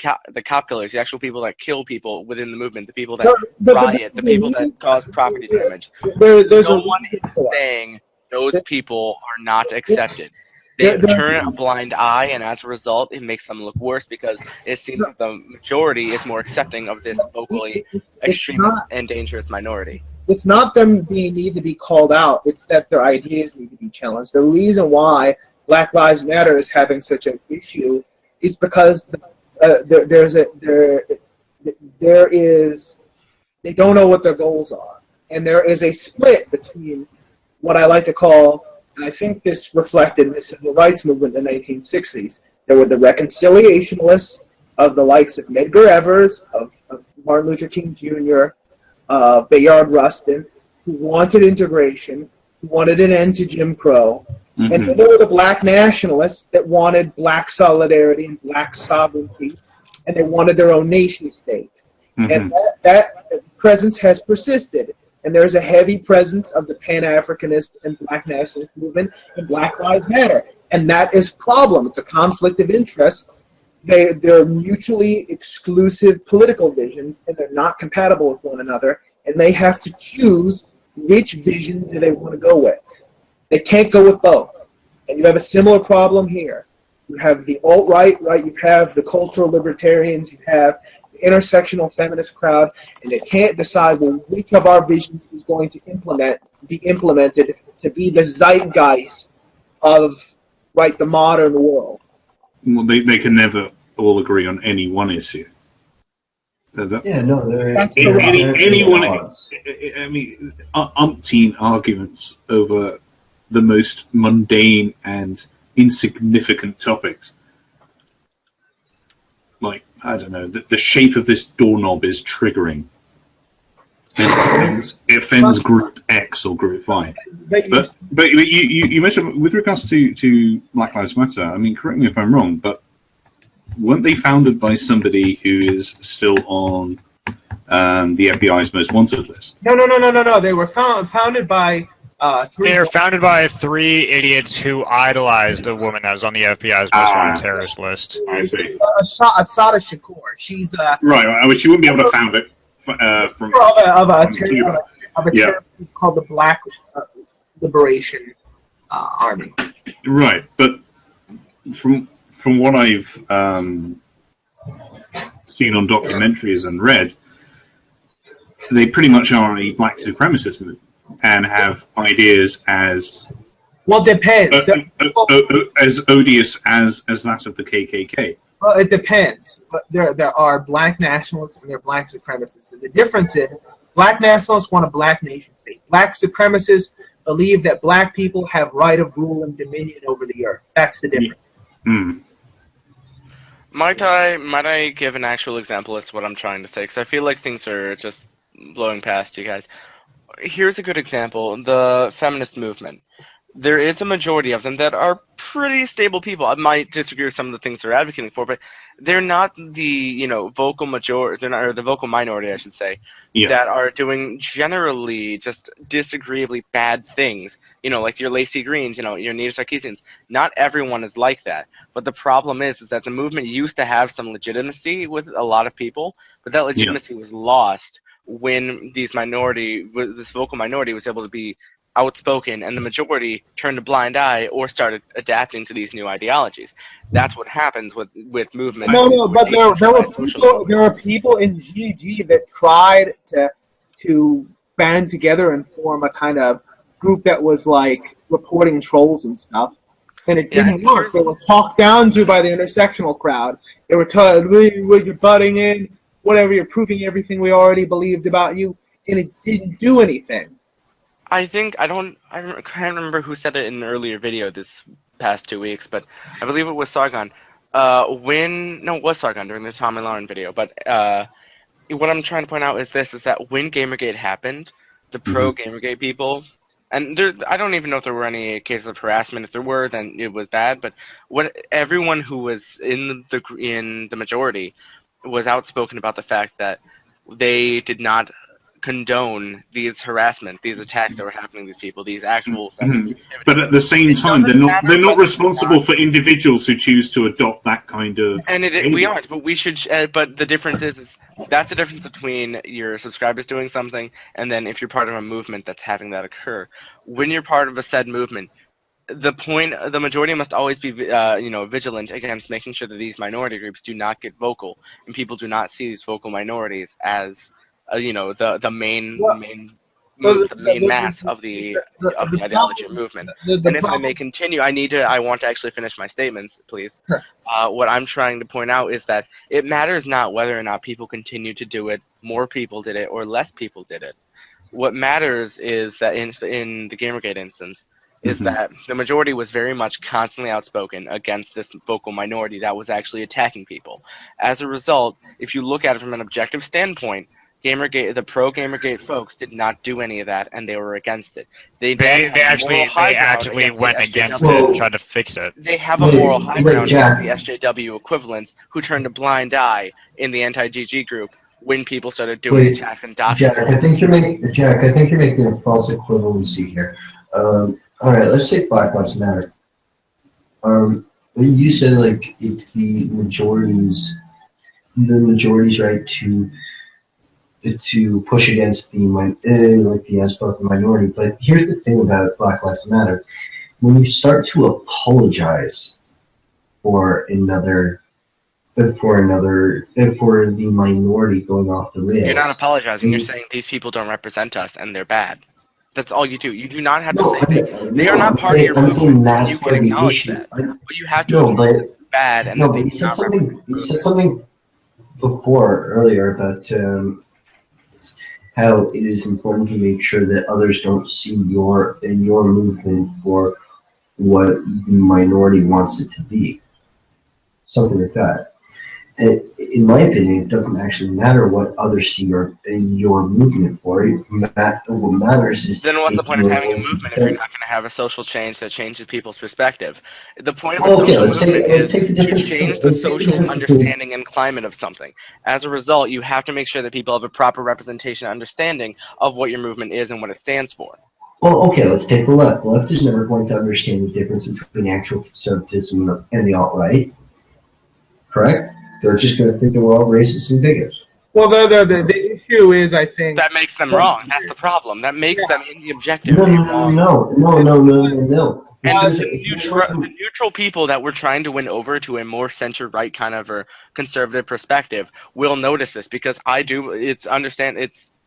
cop killers, the actual people that kill people within the movement, the people that riot, the people that cause property damage. No one is saying those people are not accepted. They turn a blind eye, and as a result, it makes them look worse because it seems that the majority is more accepting of this vocally extremist and dangerous minority. It's not them need to be called out. It's that their ideas need to be challenged. The reason why Black Lives Matter is having such an issue is because they don't know what their goals are, and there is a split between what I like to call, and I think this reflected the civil rights movement in the 1960s. There were the reconciliationists of the likes of Medgar Evers, of Martin Luther King Jr., Bayard Rustin, who wanted integration, who wanted an end to Jim Crow, and then there were the black nationalists that wanted black solidarity and black sovereignty, and they wanted their own nation state. And that presence has persisted, and there's a heavy presence of the Pan-Africanist and black nationalist movement and Black Lives Matter, and that is a problem. It's a conflict of interest. They're mutually exclusive political visions, and they're not compatible with one another, and they have to choose which vision do they want to go with. They can't go with both. And you have a similar problem here. You have the alt-right, right? You have the cultural libertarians, you have the intersectional feminist crowd, and they can't decide, well, which of our visions is going to be implemented to be the zeitgeist of, right, the modern world. Well, they can never all agree on any one issue. Umpteen arguments over the most mundane and insignificant topics. Like, I don't know, the shape of this doorknob is triggering. It offends group X or group Y. But you mentioned, with regards to Black Lives Matter, I mean, correct me if I'm wrong, but weren't they founded by somebody who is still on the FBI's most wanted list? No. They were founded by They were founded by 3 idiots who idolized a woman that was on the FBI's most wanted terrorist list. I see. Assata Shakur. She's right. I wish you wouldn't be able to found it from Cuba. Of a terror called the Black Liberation Army. Right, but from what I've seen on documentaries and read, they pretty much are a black supremacist movement and have ideas as Well, it depends. as odious as that of the KKK. Well, it depends. But there are black nationalists and there are black supremacists. And the difference is black nationalists want a black nation state. Black supremacists believe that black people have right of rule and dominion over the earth. That's the difference. Mm. Might I give an actual example as to what I'm trying to say? Because I feel like things are just blowing past you guys. Here's a good example: the feminist movement. There is a majority of them that are pretty stable people. I might disagree with some of the things they're advocating for, but they're not the vocal majority. They're not, or the vocal minority, I should say, that are doing generally just disagreeably bad things. Like your Lacey Greens, your Nita Sarkeesians. Not everyone is like that. But the problem is that the movement used to have some legitimacy with a lot of people, but that legitimacy was lost when this vocal minority was able to be outspoken, and the majority turned a blind eye or started adapting to these new ideologies. That's what happens with movements. No, but there are people in GG that tried to band together and form a kind of group that was like reporting trolls and stuff, and it didn't work. They were talked down to by the intersectional crowd. They were told, "You're butting in, whatever. You're proving everything we already believed about you," and it didn't do anything. I can't remember who said it in an earlier video this past 2 weeks, but I believe it was Sargon. It was Sargon during this Tom and Lauren video, but what I'm trying to point out is that when Gamergate happened, the pro-Gamergate people, and I don't even know if there were any cases of harassment. If there were, then it was bad, but everyone who was in the majority was outspoken about the fact that they did not condone these harassment, these attacks that were happening to these people, these actual But at the same time, they're not responsible for individuals who choose to adopt that kind of. And we aren't, but we should. But the difference is that's the difference between your subscribers doing something and then if you're part of a movement that's having that occur. When you're part of a said movement, the majority must always be vigilant against making sure that these minority groups do not get vocal and people do not see these vocal minorities as the main mass of the ideology movement. And if I may continue, I want to actually finish my statements, please. What I'm trying to point out is that it matters not whether or not people continue to do it, more people did it, or less people did it. What matters is that in the Gamergate instance, is that the majority was very much constantly outspoken against this vocal minority that was actually attacking people. As a result, if you look at it from an objective standpoint, the pro-Gamergate folks did not do any of that, and they were against it. They actually went against it and tried to fix it. They have a moral high ground against the SJW equivalents who turned a blind eye in the anti-GG group when people started doing attacks and doctrine. Jack, I think you're making a false equivalency here. All right, let's say Black Lives Matter. You said like it's the majority's right to push against the outspoken minority. But here's the thing about Black Lives Matter: when you start to apologize for the minority going off the rails, you're not apologizing. You're saying these people don't represent us and they're bad. That's all you do. You do not have to say they are not part of your movement. You can acknowledge that, but you have to acknowledge bad. And but you said something before earlier about how it is important to make sure that others don't see your movement for what the minority wants it to be. Something like that. And in my opinion, it doesn't actually matter what others see your movement for. What matters is... Then what's the point of having a movement if you're not going to have a social change that changes people's perspective? The point of a social movement is to change the social understanding and climate of something. As a result, you have to make sure that people have a proper representation and understanding of what your movement is and what it stands for. Well, okay, let's take the left. The left is never going to understand the difference between actual conservatism and the alt-right. Correct? They're just going to think that we're all racist and bigots. Well, the issue is, I think... That makes them wrong. That's the problem. That makes them in the objective. No. And the neutral people that we're trying to win over to a more center-right kind of or conservative perspective will notice this because it's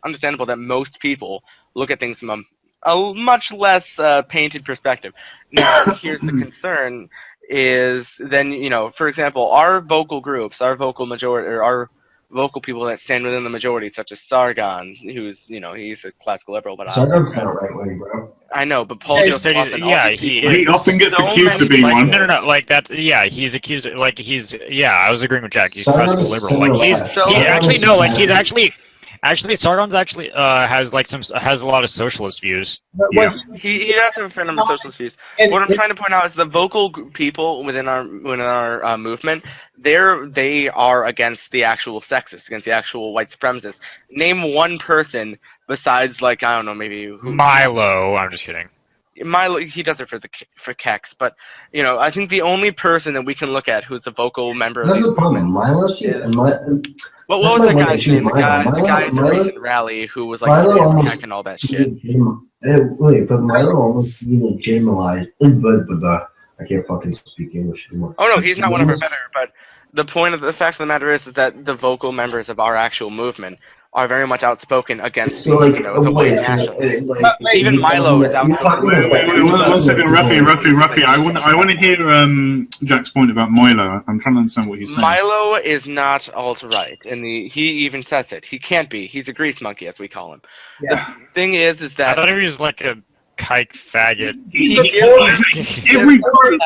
understandable that most people look at things from a much less painted perspective. Now, here's the concern: is then for example, our vocal groups, our vocal majority, or our vocal people that stand within the majority, such as Sargon, who's he's a classical liberal, but Sargon's not right wing, bro. I know, but Paul Yeah, Joseph so Watson, all yeah, these he people, He often gets so accused many of being like one. no, like that. Yeah, he's accused. Like he's I was agreeing with Jack. He's Sargon classical is liberal. Like center-left. so- he Sargon actually is no, like he's center- actually Sargon's actually has a lot of socialist views. But Yeah. he does have a fair number of socialist views. and What I'm trying to point out is the vocal people within our movement, they are against the actual sexists, against the actual white supremacists. Name one person besides, like, I don't know, maybe who. Milo, I'm just kidding. Milo, he does it for Kex, but I think the only person that we can look at who's a vocal member of That's these the problem. movements. What That's was my that one guy's issue name? with The guy Milo. at the Milo- recent rally who was like Milo almost Tech and all that shit. Wait, but Milo almost legitimized. I can't fucking speak English anymore. Oh no, he's not one of our better. But the point of the fact of the matter is that the vocal members of our actual movement are very much outspoken against So like, the white nationalists. Even you- Milo is you're outspoken. talking about- One second, Ruffy. I want to hear Jack's point about Milo. I'm trying to understand what he's saying. Milo is not alt-right, and he even says it. He can't be. He's a grease monkey, as we call him. Yeah. The thing is I that thought he was like a kike faggot. Every different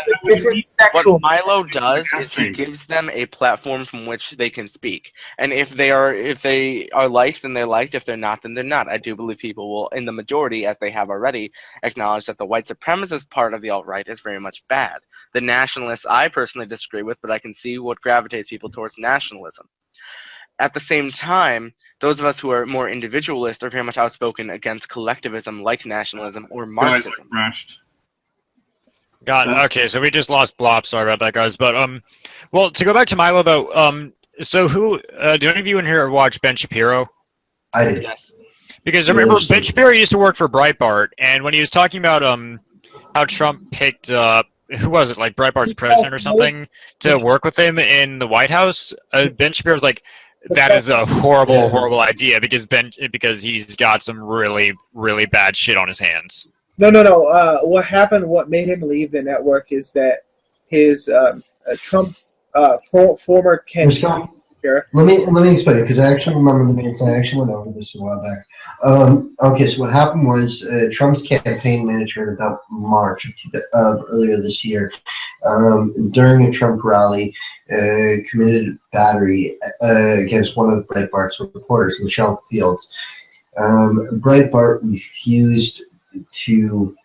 what sexual. Milo does is he Disgusting. gives them a platform from which they can speak. And if they are liked, then they're liked. If they're not, then they're not. I do believe people will, in the majority, as they have already, acknowledge that the white supremacist part of the alt-right is very much bad. The nationalists I personally disagree with, but I can see what gravitates people towards nationalism. At the same time, those of us who are more individualist are very much outspoken against collectivism like nationalism or guys Marxism. crashed. God, okay, so we just lost Blop. Sorry about that, guys. But well, to go back to Milo though, so who do any of you in here watch Ben Shapiro? I did. Yes. Because I remember Ben Shapiro used to work for Breitbart, and when he was talking about how Trump picked who was it, like Breitbart's president or something, to work with him in the White House, Ben Shapiro's like, that is a horrible idea because he's got some really bad shit on his hands. No. What happened? What made him leave the network is that his Trump's former candidate. Let me explain it because I actually remember the names. I actually went over this a while back. Okay, so what happened was Trump's campaign manager in about March of earlier this year, during a Trump rally, committed battery against one of Breitbart's reporters, Michelle Fields. Breitbart refused to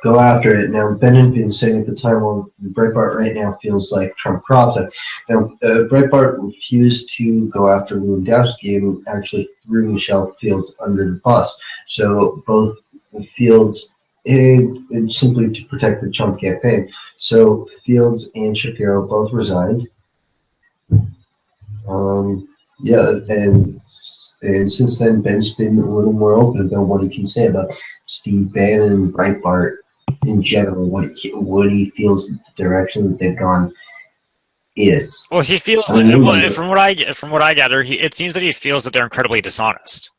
go after it. Now, Ben had been saying at the time, well, Breitbart right now feels like Trump cropped it. Now, Breitbart refused to go after Lewandowski and actually threw Michelle Fields under the bus. So both Fields, simply to protect the Trump campaign. So Fields and Shapiro both resigned. And since then, Ben's been a little more open about what he can say about Steve Bannon and Breitbart in general, what he feels the direction that they've gone is. Well, he feels from what I gather, it seems that he feels that they're incredibly dishonest.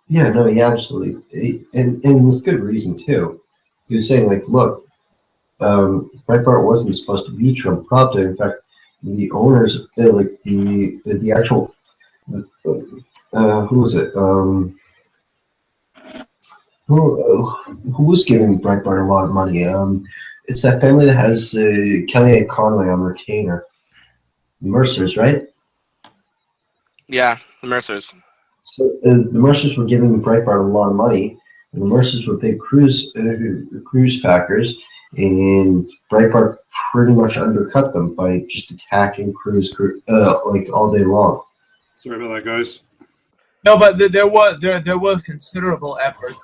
Yeah, no, he absolutely, and with good reason too. He was saying like, look, Breitbart wasn't supposed to be Trump propped. In fact, the owners, like the actual, who was it? Who was giving Breitbart a lot of money? It's that family that has Kellyanne Conway on retainer. Mercers, right? Yeah, the Mercers. So the Mercers were giving Breitbart a lot of money. And the Mercers were big cruise packers, and Breitbart pretty much undercut them by just attacking cruise like all day long. Sorry about that, guys. No, but there was considerable efforts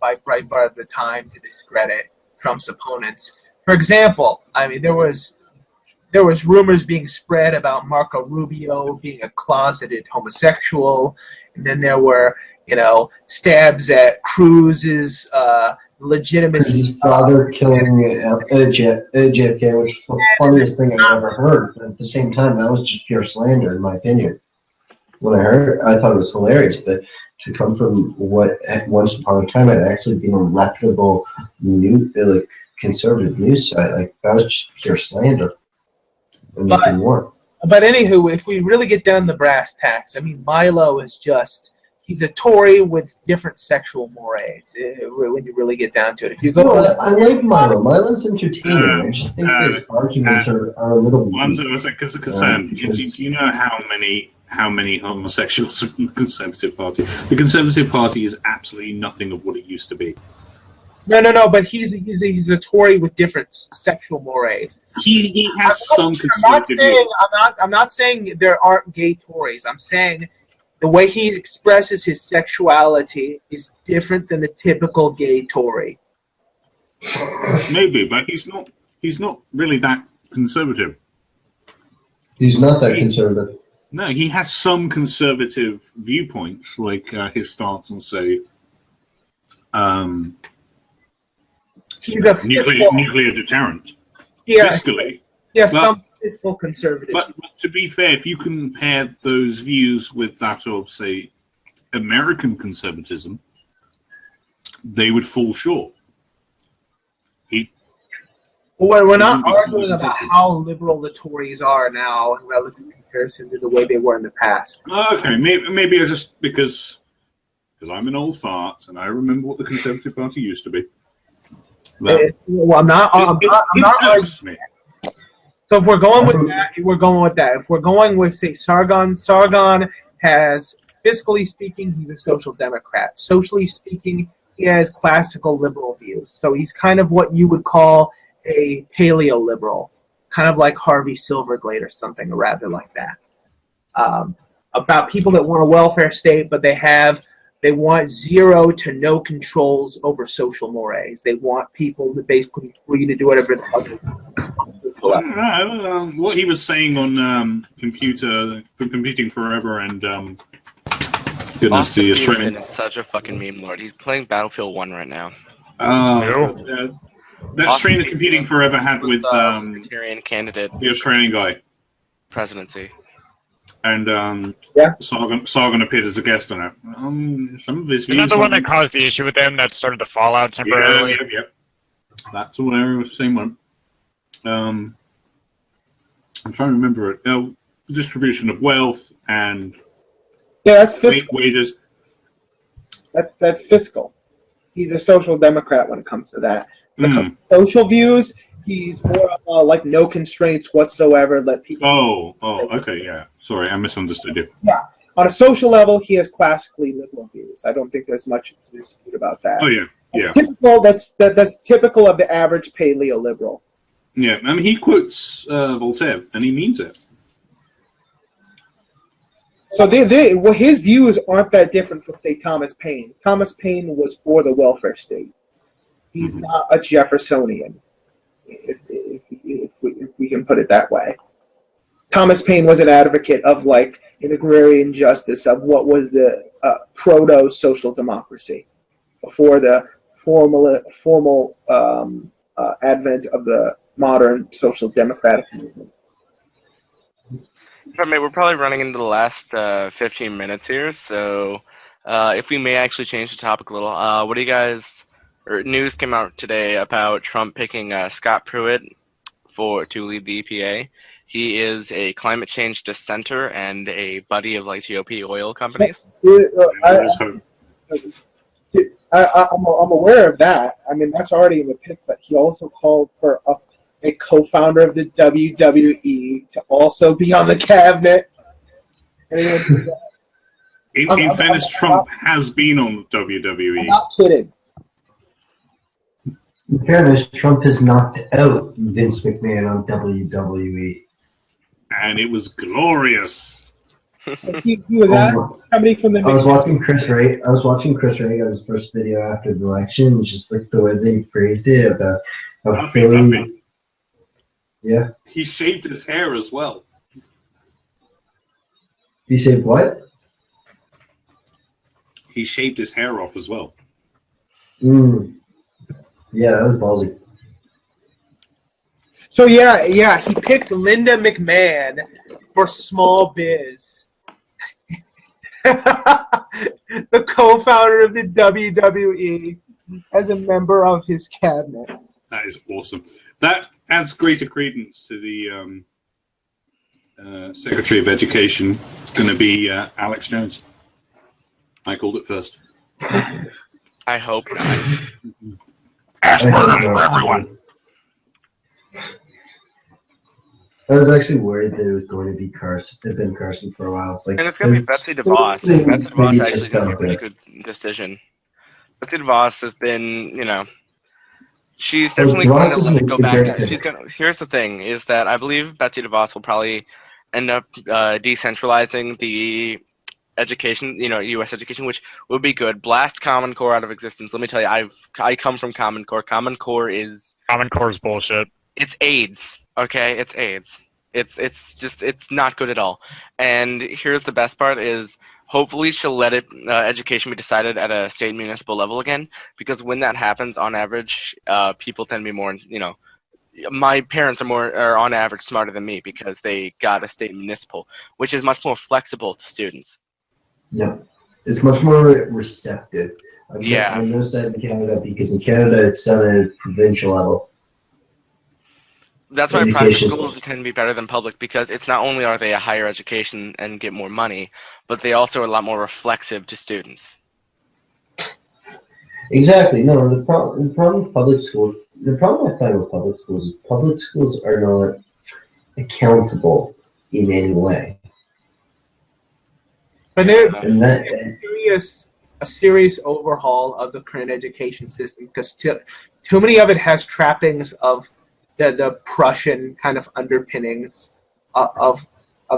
by Breitbart at the time to discredit Trump's opponents. For example, I mean there was rumors being spread about Marco Rubio being a closeted homosexual, and then there were stabs at Cruz's legitimacy. His father killing JFK, which is the funniest thing I've ever heard. But at the same time, that was just pure slander, in my opinion. when I heard, I thought it was hilarious. But to come from what at once upon a time had actually been a reputable like conservative news site, like that was just pure slander and But nothing more. But anywho, if we really get down to brass tacks, I mean, Milo is he's a Tory with different sexual mores, when you really get down to it. If you go No, I like Milo. Milo's entertaining. I just think his arguments are a little weak. Because do you know how many homosexuals are in the Conservative Party? The Conservative Party is absolutely nothing of what it used to be. No, but he's a Tory with different sexual mores. He has some conservative views. I'm not saying there aren't gay Tories. I'm saying the way he expresses his sexuality is different than the typical gay Tory. Maybe, but he's not really that conservative. He's not that conservative. No, he has some conservative viewpoints, like his stance on, say, he's a nuclear deterrent. Yeah, fiscally. Yeah, some fiscal conservative. But to be fair, if you compare those views with that of, say, American conservatism, they would fall short. We're not arguing about how liberal the Tories are now in relative comparison to the way they were in the past. Okay, maybe it's just because I'm an old fart and I remember what the Conservative Party used to be. Well, I'm not arguing. So if we're going with that, we're going with that. If we're going with, say, Sargon has, fiscally speaking, he's a social democrat. Socially speaking, he has classical liberal views. So he's kind of what you would call a paleo-liberal, kind of like Harvey Silverglade or something, or rather like that. About people that want a welfare state, but they want zero to no controls over social mores. They want people to basically free to do whatever the fuck they want. What he was saying on Competing Forever and goodness, the Australian is such a fucking meme lord. He's playing Battlefield 1 right now. That strain of Competing Forever had with Libertarian candidate the Australian guy presidency. And Sargon appeared as a guest on it. Some of his views. Isn't that the one that caused the issue with them that started the fallout temporarily? Yeah. That's the one I was saying one. I'm trying to remember it. Distribution of wealth and that's fiscal. Wages. That's fiscal. He's a social democrat when it comes to that. When it comes to social views, he's more like no constraints whatsoever. Let people. Okay, yeah. Sorry, I misunderstood you. Yeah, on a social level, he has classically liberal views. I don't think there's much to dispute about that. Oh yeah. Typical. That's typical of the average paleo liberal. Yeah, I mean he quotes Voltaire, and he means it. So his views aren't that different from, say, Thomas Paine. Thomas Paine was for the welfare state. He's not a Jeffersonian, if we can put it that way. Thomas Paine was an advocate of, like, an agrarian justice, of what was the proto-social democracy before the formal advent of the modern social democratic movement. We're probably running into the last 15 minutes here, so if we may actually change the topic a little, what do you guys... News came out today about Trump picking Scott Pruitt to lead the EPA. He is a climate change dissenter and a buddy of, like, GOP oil companies. I'm aware of that. I mean, that's already in the pick, but he also called for a co-founder of the WWE to also be on the cabinet. In fairness, Trump has been on the WWE. I'm not kidding. In fairness, Trump has knocked out Vince McMahon on WWE. And it was glorious. He was somebody from the. I was watching Chris Reagan's first video after the election, just like the way they phrased it about how Philly. Yeah. He shaved his hair as well. He shaved what? He shaved his hair off as well. Yeah, that was ballsy. So he picked Linda McMahon for small biz. the co-founder of the WWE, as a member of his cabinet. That is awesome. That adds greater credence to the Secretary of Education. It's going to be Alex Jones. I called it first. I hope not. Asperger's for everyone. I was actually worried that it was going to be Carson. It had been Carson for a while. It's like, And it's going to be Betsy DeVos. Betsy DeVos actually going to be a pretty good decision. Betsy DeVos has been, you know, she's definitely going to let it go back. She's going to. Here's the thing: is that I believe Betsy DeVos will probably end up decentralizing the education, you know, U.S. education, which would be good. Blast Common Core out of existence. Let me tell you, I come from Common Core. Common Core is bullshit. It's AIDS. Okay, it's AIDS. It's not good at all. And here's the best part is hopefully she'll let education be decided at a state municipal level again, because when that happens, on average, people tend to be more, you know, my parents are on average smarter than me because they got a state municipal, which is much more flexible to students. Yeah, it's much more receptive. I noticed that in Canada, because in Canada it's done at a provincial level. That's why private schools tend to be better than public, because it's not only are they a higher education and get more money, but they also are a lot more reflexive to students. Exactly. No, the problem with public schools, the problem I find with public schools are not accountable in any way. But there's a serious overhaul of the current education system, because too many of it has trappings of the Prussian kind of underpinnings of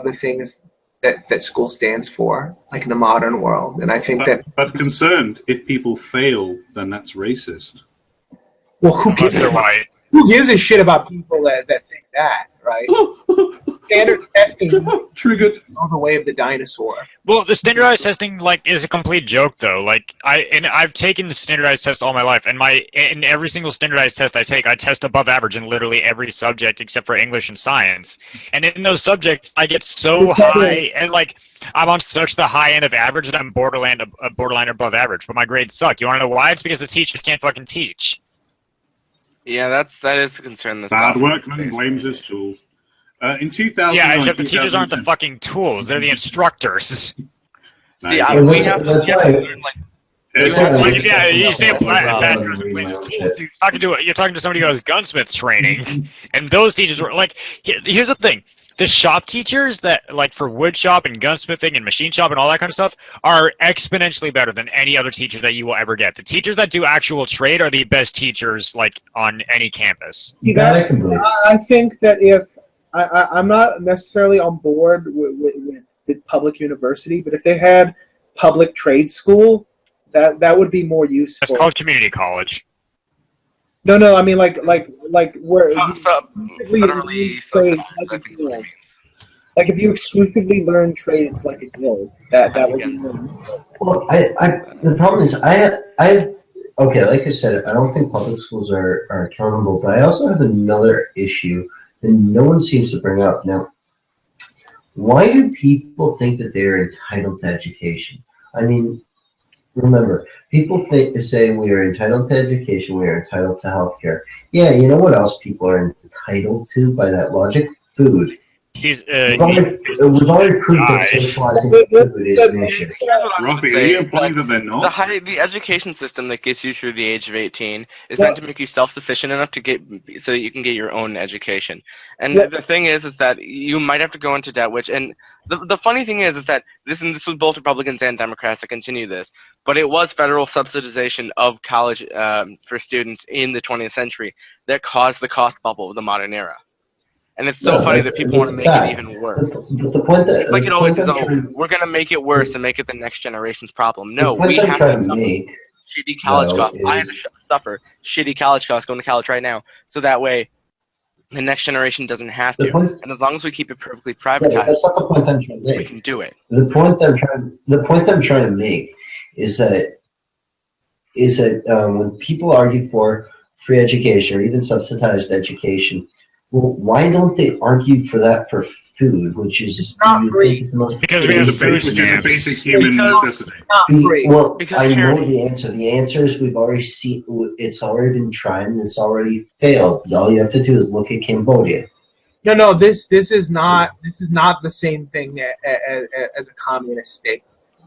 the things that school stands for, like in the modern world. And I think but concerned, if people fail, then that's racist. Well, who gives a shit about people that think that, right? Standard testing triggered all the way of the dinosaur. Well, the standardized testing is a complete joke, though. I've taken the standardized test all my life, and in every single standardized test I take, I test above average in literally every subject except for English and science. And in those subjects, I get so high, and I'm on such the high end of average that I'm borderline above average. But my grades suck. You want to know why? It's because the teachers can't fucking teach. Yeah, that is a concern. Bad workman blames his tools. In 2000, yeah, except the teachers aren't the fucking tools; they're the instructors. See, we have to learn you say you're talking to somebody who has gunsmith training, and those teachers were here's the thing: the shop teachers that for wood shop and gunsmithing and machine shop and all that kind of stuff are exponentially better than any other teacher that you will ever get. The teachers that do actual trade are the best teachers on any campus. I think that if I'm not necessarily on board with public university, but if they had public trade school, that would be more useful. It's called community college. No, I mean like where federally subsidized, I think is what it means. Like if you exclusively learn trade, it's like a guild. That would be more. Well, the problem is okay, like I said, I don't think public schools are accountable, but I also have another issue that no one seems to bring up. Now, why do people think that they're entitled to education? I mean, remember, people say we are entitled to education, we are entitled to healthcare. Yeah, you know what else people are entitled to by that logic? Food. We've already proved that socializing food is an issue. Ruffy, are you implying that they're not? The education system that gets you through the age of 18 is meant to make you self-sufficient enough so that you can get your own education. And the thing is that you might have to go into debt, and the funny thing is that this was both Republicans and Democrats that continue this, but it was federal subsidization of college for students in the 20th century that caused the cost bubble of the modern era. And it's so funny that people want to make it even worse. But the point that, it's like it always is, we're going to make it worse and make it the next generation's problem. No, we have to suffer shitty college costs. I have to suffer shitty college costs going to college right now, so that way the next generation doesn't have to. And as long as we keep it perfectly privatized, that's not the point I'm trying to make. We can do it. The point that I'm trying to make is that when people argue for free education or even subsidized education, Well, why don't they argue for that for food, which is not you free. think is the most Because we Which have is a food which is a stamps. basic human Because- necessity. Not free. Well, Because I know charity. the answer. The answer is we've already seen. It's already been tried and it's already failed. All you have to do is look at Cambodia. No. This is not the same thing as a communist state.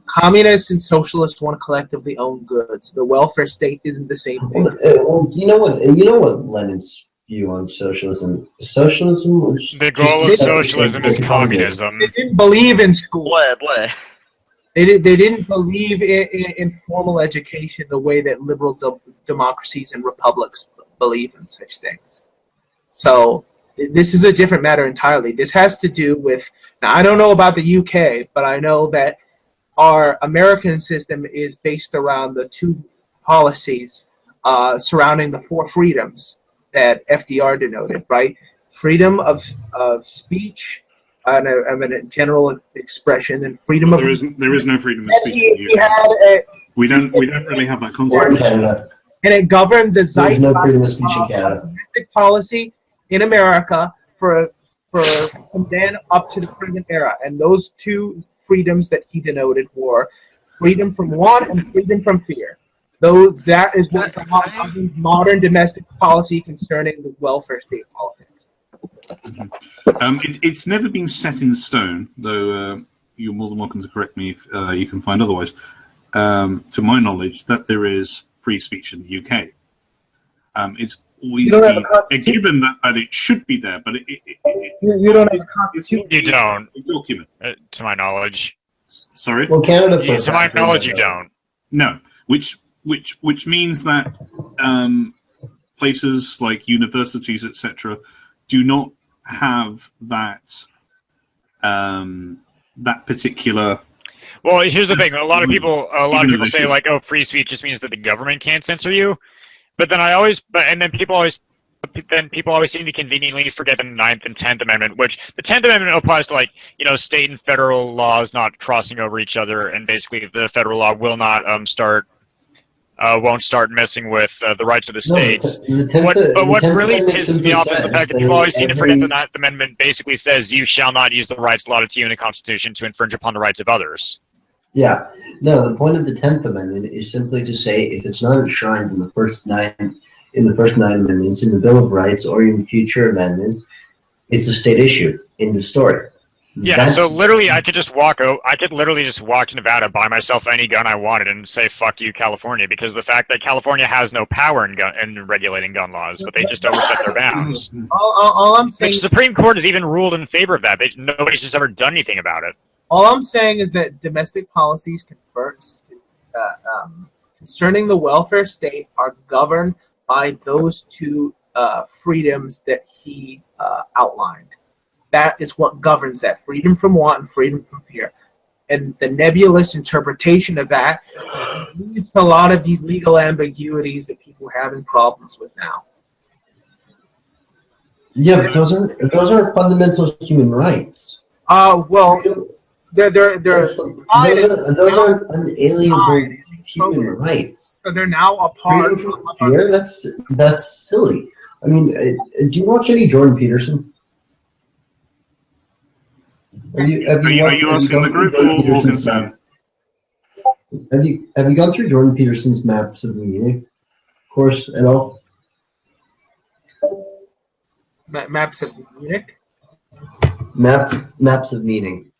Communists and socialists want to collectively own goods. The welfare state isn't the same thing. Well, you know what? You know what Lenin's view on socialism. Socialism. Was The goal of just socialism is They communism. didn't believe in school. Blah. They didn't believe in formal education the way that liberal democracies and republics believe in such things. So this is a different matter entirely. This has to do with, now I don't know about the UK, but I know that our American system is based around the two policies surrounding the four freedoms that FDR denoted, right? Freedom of speech, and a general expression, and freedom of... There is no freedom of And speech in he the UK. had We don't really have that or in concept. Canada. and it governed the There's no freedom of zeitgeist speech in of Canada. domestic policy in America from then up to the present era. And those two freedoms that he denoted were freedom from want and freedom from fear. Though that is what governs modern domestic policy concerning the welfare state politics. It's never been set in stone, though you're more than welcome to correct me if you can find otherwise. To my knowledge, that there is free speech in the UK. It's always You don't have a been a constitution. given that it should be there, but You don't have a constitution. You don't, a document. to my knowledge. Sorry, Well, Canada. for a To my fact, knowledge, you doesn't. don't. no. Which means that places like universities, etc., do not have that that particular. Well, here's the thing. A lot of people Even though they say should. like, "Oh, free speech just means that the government can't censor you." But then people always seem to conveniently forget the 9th and 10th Amendment, which the 10th Amendment applies to, like, state and federal laws not crossing over each other, and basically the federal law will not won't start messing with the rights of the states. What really pisses me off is the fact that people always seem to forget the 9th Amendment basically says you shall not use the rights allotted to you in the Constitution to infringe upon the rights of others. Yeah. No, the point of the 10th Amendment is simply to say if it's not enshrined in the first nine amendments in the Bill of Rights or in future amendments, it's a state issue. End of story. Yeah, so literally I could literally just walk to Nevada, buy myself any gun I wanted, and say "fuck you, California," because the fact that California has no power in regulating gun laws, but they just overstep their bounds. All I'm saying. The Supreme Court has even ruled in favor of that. Nobody's just ever done anything about it. All I'm saying is that domestic policies concerning the welfare state are governed by those two freedoms that he outlined. That is what governs that: freedom from want and freedom from fear. And the nebulous interpretation of that leads to a lot of these legal ambiguities that people are having problems with now. Yeah, but those are fundamental human rights. Well, they're Those are unalienable human rights. so they're now a part Freedom from fear? That's silly. I mean, do you watch any Jordan Peterson? Are you asking the group or concern? Have you gone through Jordan Peterson's Maps of Meaning course at all? Maps of Munich. Maps of Meaning.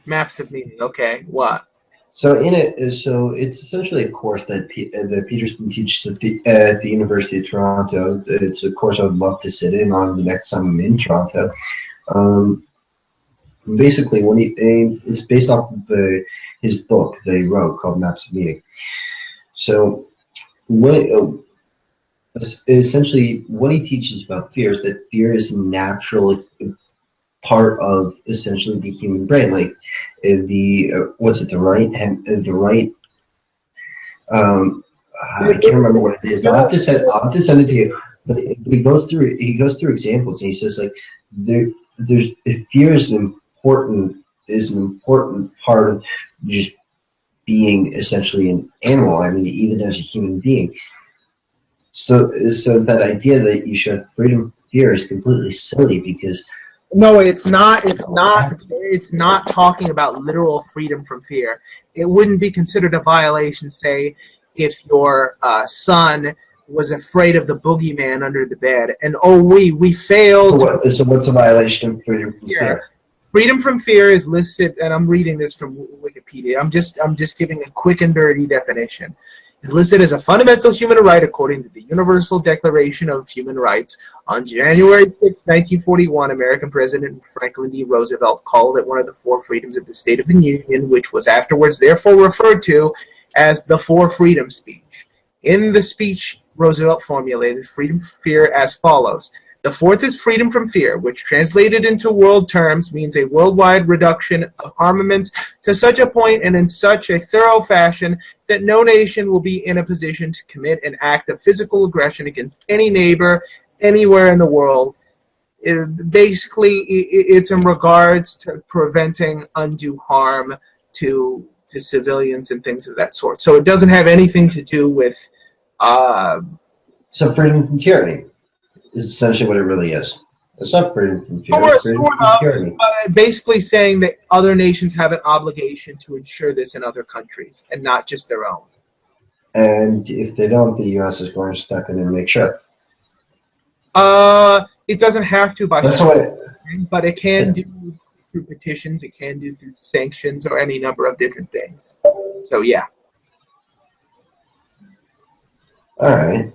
Maps of meaning. Okay, what? So it's essentially a course that Peterson teaches at the University of Toronto. It's a course I would love to sit in on the next time I'm in Toronto. Basically, it's based off of his book that he wrote called Maps of Meaning. So essentially what he teaches about fear is that fear is a natural part of essentially the human brain, like I can't remember what it is. I'll have to send it to you. But he goes through examples, and he says like fear is an important part of just being essentially an animal. I mean, even as a human being. So that idea that you should have freedom fear is completely silly because No, it's not. It's not. It's not talking about literal freedom from fear. It wouldn't be considered a violation, say, if your son was afraid of the boogeyman under the bed, and we failed to so what's a violation of freedom from fear. fear? Freedom from fear is listed, and I'm reading this from Wikipedia. I'm just giving a quick and dirty definition. Is listed as a fundamental human right according to the Universal Declaration of Human Rights. On January 6, 1941, American President Franklin D. Roosevelt called it one of the four freedoms of the State of the Union, which was afterwards therefore referred to as the Four Freedoms Speech. In the speech, Roosevelt formulated freedom from fear as follows. The fourth is freedom from fear, which translated into world terms means a worldwide reduction of armaments to such a point and in such a thorough fashion that no nation will be in a position to commit an act of physical aggression against any neighbor anywhere in the world. Basically, it's in regards to preventing undue harm to civilians and things of that sort. So it doesn't have anything to do with... So freedom from tyranny is essentially what it really is. It's not freedom from fear, it's freedom from tyranny. Basically saying that other nations have an obligation to ensure this in other countries, and not just their own. And if they don't, the U.S. is going to step in and make sure. It doesn't have to That's what. But it can do through petitions, it can do through sanctions, or any number of different things. So yeah. All right.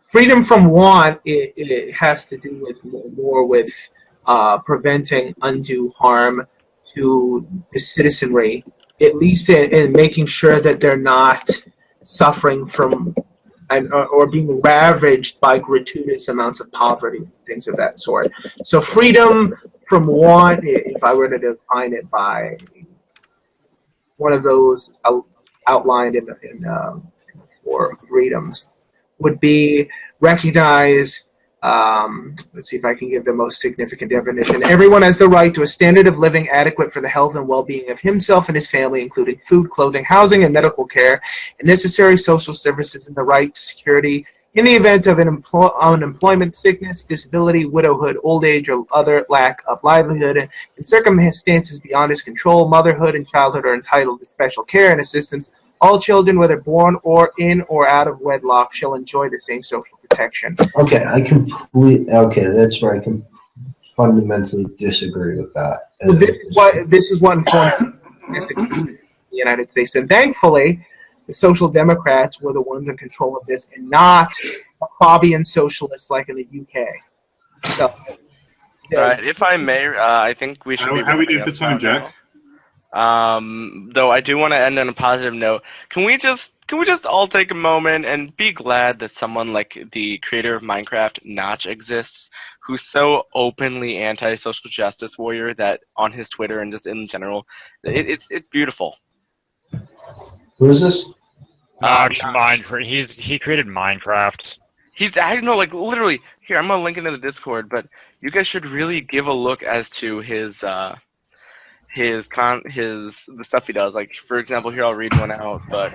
Freedom from want, it has to do with more with preventing undue harm to the citizenry, at least in making sure that they're not suffering from or being ravaged by gratuitous amounts of poverty, things of that sort. So freedom from want, if I were to define it by one of those outlined in the four freedoms, would be recognize, let's see if I can give the most significant definition. Everyone has the right to a standard of living adequate for the health and well-being of himself and his family, including food, clothing, housing, and medical care, and necessary social services, and the right to security in the event of unemployment, sickness, disability, widowhood, old age, or other lack of livelihood. And in circumstances beyond his control, motherhood and childhood are entitled to special care and assistance. All children, whether born or in or out of wedlock, shall enjoy the same social protection. Okay, that's where I can fundamentally disagree with that. Well, this is what informed the United States, and thankfully, the Social Democrats were the ones in control of this, and not a Fabian socialists like in the UK. So, all right, if I may, I think we should. How we do for time, Jack? Though I do want to end on a positive note. Can we just all take a moment and be glad that someone like the creator of Minecraft, Notch, exists, who's so openly anti-social justice warrior that on his Twitter and just in general, it's beautiful. Who is this? Minecraft. He created Minecraft. I don't know, like literally. Here, I'm gonna link it in the Discord, but you guys should really give a look as to the stuff he does. Like, for example, here I'll read one out, but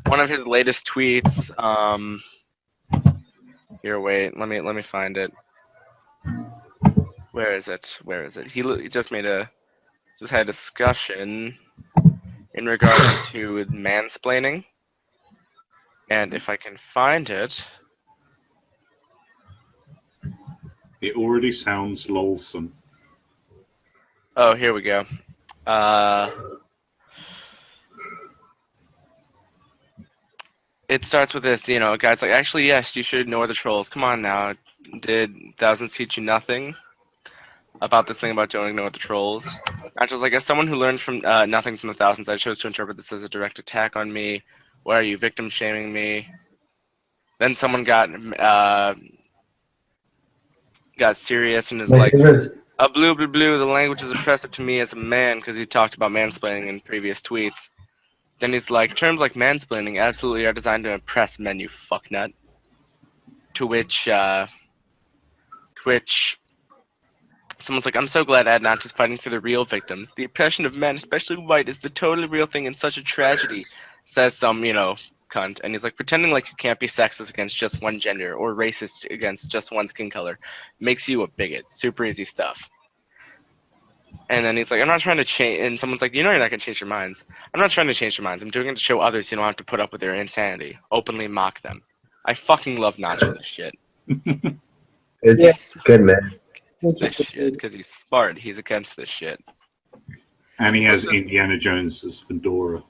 one of his latest tweets, here, wait, let me find it. Where is it? He just had a discussion in regards to mansplaining, and if I can find it. It already sounds lolsome. Oh, here we go. It starts with this, a guy's like, actually, yes, you should ignore the trolls. Come on now. Did thousands teach you nothing about this thing about don't ignore the trolls? I was like, as someone who learned from nothing from the thousands, I chose to interpret this as a direct attack on me. Why are you victim shaming me? Then someone got serious and is like, blue, the language is oppressive to me as a man, because he talked about mansplaining in previous tweets. Then he's like, terms like mansplaining absolutely are designed to oppress men, you fucknut. To which someone's like, I'm so glad Ad not just fighting for the real victims. The oppression of men, especially white, is the totally real thing and such a tragedy, says some, cunt, and he's like, pretending like you can't be sexist against just one gender or racist against just one skin color makes you a bigot. Super easy stuff. And then he's like, I'm not trying to change. And someone's like, you know, you're not gonna change your minds. I'm not trying to change your minds. I'm doing it to show others you don't have to put up with their insanity. Openly mock them. I fucking love Notch for this shit. It's good, man. This shit because he's smart. He's against this shit. And he has Indiana Jones as fedora.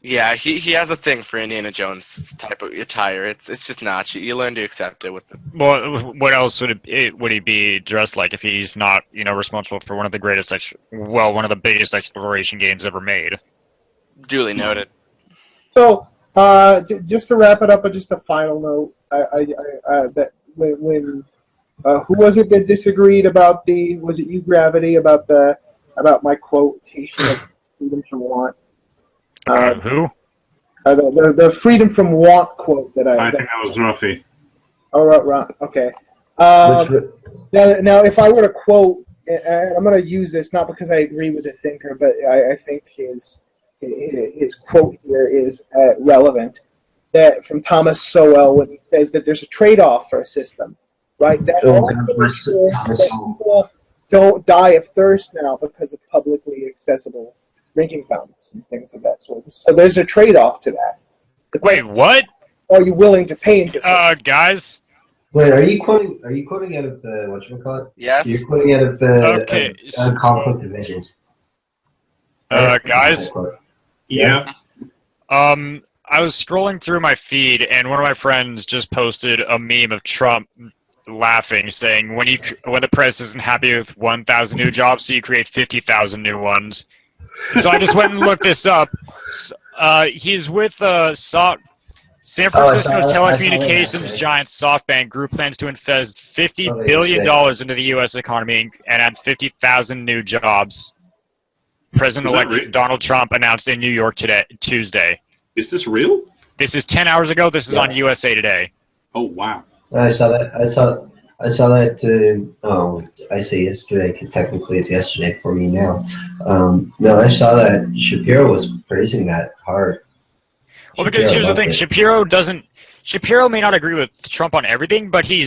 Yeah, he has a thing for Indiana Jones type of attire. It's just Notch. You learn to accept it with the. Well, what else would he be dressed like if he's not, responsible for one of the biggest exploration games ever made? Duly noted. So, just to wrap it up, with just a final note, that when who was it that disagreed about was it you, Gravity, about my quotation of freedom from want? Who? The freedom from want quote that I think that was Ruffy. Oh, right. Okay. Now, if I were to quote, and I'm going to use this not because I agree with the thinker, but I think his quote here is relevant. That from Thomas Sowell when he says that there's a trade-off for a system, right? That people don't die of thirst now because of publicly accessible drinking fountains and things of that sort. So there's a trade-off to that. Wait, what? Are you willing to pay into guys? Wait, are you quoting out of the whatchamacallit? Yes. You're quoting out of the Okay, conflict of visions. Guys? Yeah. I was scrolling through my feed, and one of my friends just posted a meme of Trump laughing, saying, when the press isn't happy with 1,000 new jobs, so you create 50,000 new ones. So I just went and looked this up. He's with San Francisco telecommunications giant SoftBank Group plans to invest $50 billion into the U.S. economy and add 50,000 new jobs. President-elect Donald Trump announced in New York Tuesday. Is this real? This is 10 hours ago. This is on USA Today. Oh, wow. I saw that. I saw that. I say yesterday because technically it's yesterday for me now. No, I saw that Shapiro was praising that hard. Well, because here's the thing: Shapiro may not agree with Trump on everything, but he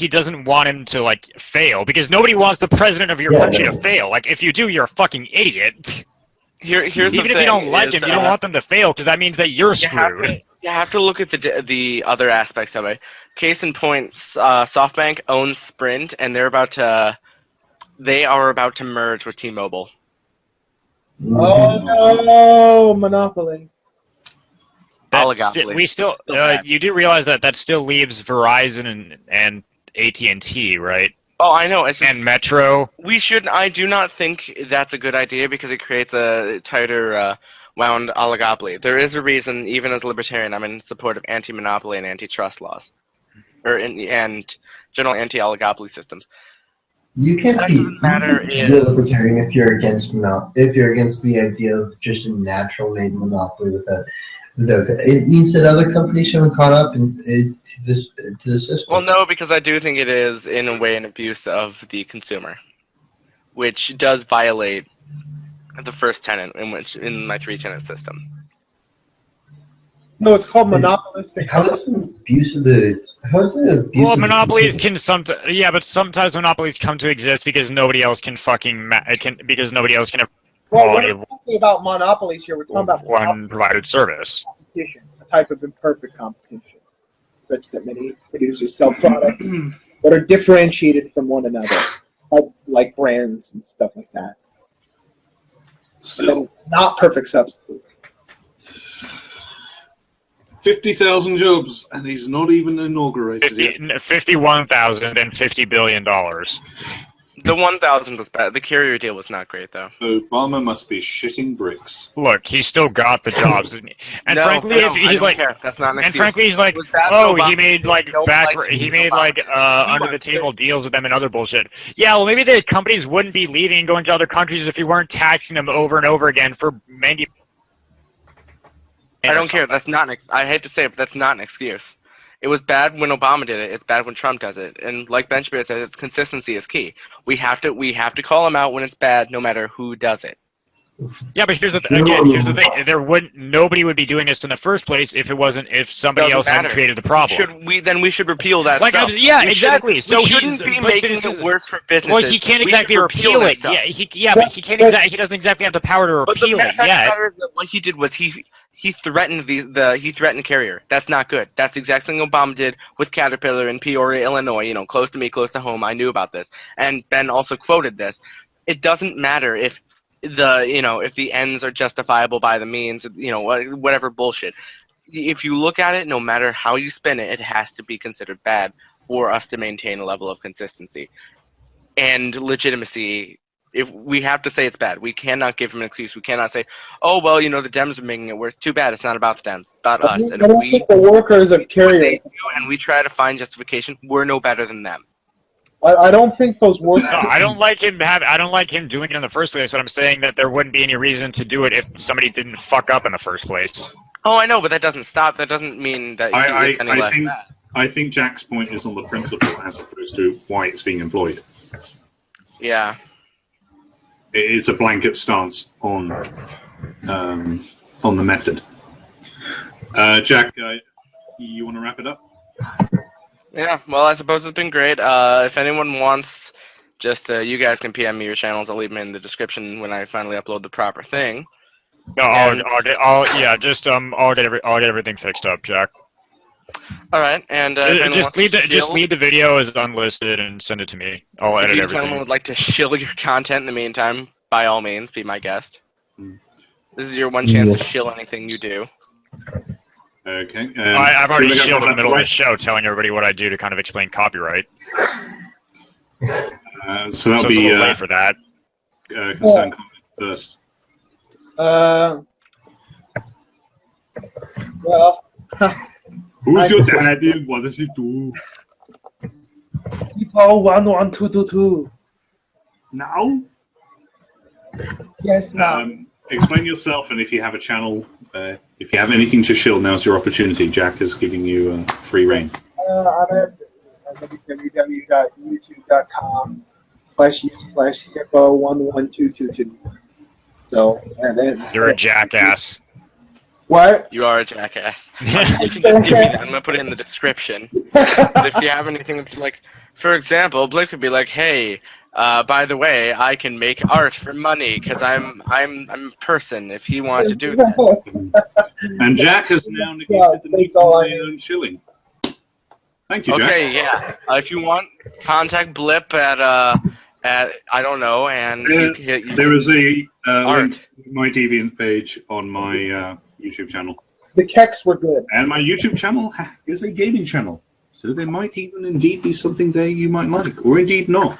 doesn't want him to fail because nobody wants the president of your country to fail. Like if you do, you're a fucking idiot. Here's even if you don't like him, you don't want them to fail because that means that you're screwed. You have to look at the other aspects of it. Case in point, SoftBank owns Sprint, and they are about to merge with T-Mobile. Oh no, monopoly! Oligopoly. We still, you do realize that still leaves Verizon and AT&T, right? Oh, I know. It's just, and Metro. I do not think that's a good idea because it creates a tighter wound oligopoly. There is a reason, even as a libertarian, I'm in support of anti-monopoly and antitrust laws, and general anti-oligopoly systems. You can't be a libertarian if you're against the idea of just a natural made monopoly without. It means that other companies haven't caught up to the system. Well, no, because I do think it is, in a way, an abuse of the consumer, which does violate the first tenant in my three-tenant system. No, it's called monopolistic. How is it abuse of the? Well, monopolies can but sometimes monopolies come to exist because nobody else can because nobody else can have quality we're not talking about monopolies here. We're talking about one provided service. Competition, a type of imperfect competition, such that many producers sell products that are differentiated from one another, like brands and stuff like that. Still, not perfect substitutes. 50,000 jobs, and he's not even inaugurated yet. 51,000 and $50 billion. The 1,000 was bad. The carrier deal was not great, though. Obama must be shitting bricks. Look, he's still got the jobs, and no, frankly, no, he's like, care. That's not an excuse. And frankly, he's like, he made under the table deals with them and other bullshit. Yeah, well, maybe the companies wouldn't be leaving and going to other countries if you weren't taxing them over and over again for many. I don't care. That's not. I hate to say it, but that's not an excuse. It was bad when Obama did it. It's bad when Trump does it. And like Ben Shapiro says, consistency is key. We have to call him out when it's bad, no matter who does it. Yeah, but here's the No. thing. Nobody would be doing this in the first place if somebody Doesn't else hadn't matter. created the problem. We should repeal that Like, stuff. yeah, We exactly. So we shouldn't be making it worse for businesses. Well, he can't We should exactly repeal that it. stuff. But he doesn't exactly have the power to But the repeal it fact of the yet. matter is that what he did was he threatened he threatened Carrier. That's not good. That's the exact thing Obama did with Caterpillar in Peoria, Illinois. You know, close to me, close to home. I knew about this, and Ben also quoted this. It doesn't matter if the ends are justifiable by the means. You know, whatever bullshit. If you look at it, no matter how you spin it, it has to be considered bad for us to maintain a level of consistency and legitimacy. If we have to say it's bad, we cannot give him an excuse. We cannot say, "Oh well, the Dems are making it worse." Too bad. It's not about the Dems. It's about us. And I don't think the workers of what Carrier. they do and we try to find justification, we're no better than them. I don't think those workers. No, I don't like him doing it in the first place. But I'm saying that there wouldn't be any reason to do it if somebody didn't fuck up in the first place. Oh, I know, but that doesn't stop. That doesn't mean that it's any less bad. I think Jack's point is on the principle as opposed to why it's being employed. Yeah. It is a blanket stance on the method. Jack, you want to wrap it up? Yeah, well, I suppose it's been great. If anyone wants, just you guys can PM me your channels. I'll leave them in the description when I finally upload the proper thing. No, I'll get everything fixed up, Jack. All right, and just leave the video as unlisted and send it to me. I'll edit if you everything. gentlemen would like to shill your content in the meantime, by all means, be my guest. This is your one chance to shill anything you do. Okay. I've already shilled in the middle of the show, telling everybody what I do to kind of explain copyright. So that'll it's be a little late for that. concern comment first. Well, Who's your daddy and what does he do? people 11222. Now? Yes, now. Explain yourself, and if you have a channel, if you have anything to shill, now's your opportunity. Jack is giving you free reign. I'm at www.youtube.com/hippo11222. So, and then You're a jackass. what? You are a jackass. You can just give me that. I'm gonna put it in the description. But if you have anything that's like, for example, Blake could be like, "Hey, by the way, I can make art for money because I'm a person." If he wants to do that. And Jack has now negated the need for my own shilling. Thank you, Jack. Okay, yeah. If you want, contact Blip at I don't know, and there is a art. link to my Deviant page on my YouTube channel. The keks were good. And my YouTube channel is a gaming channel. So there might even indeed be something there you might like, or indeed not.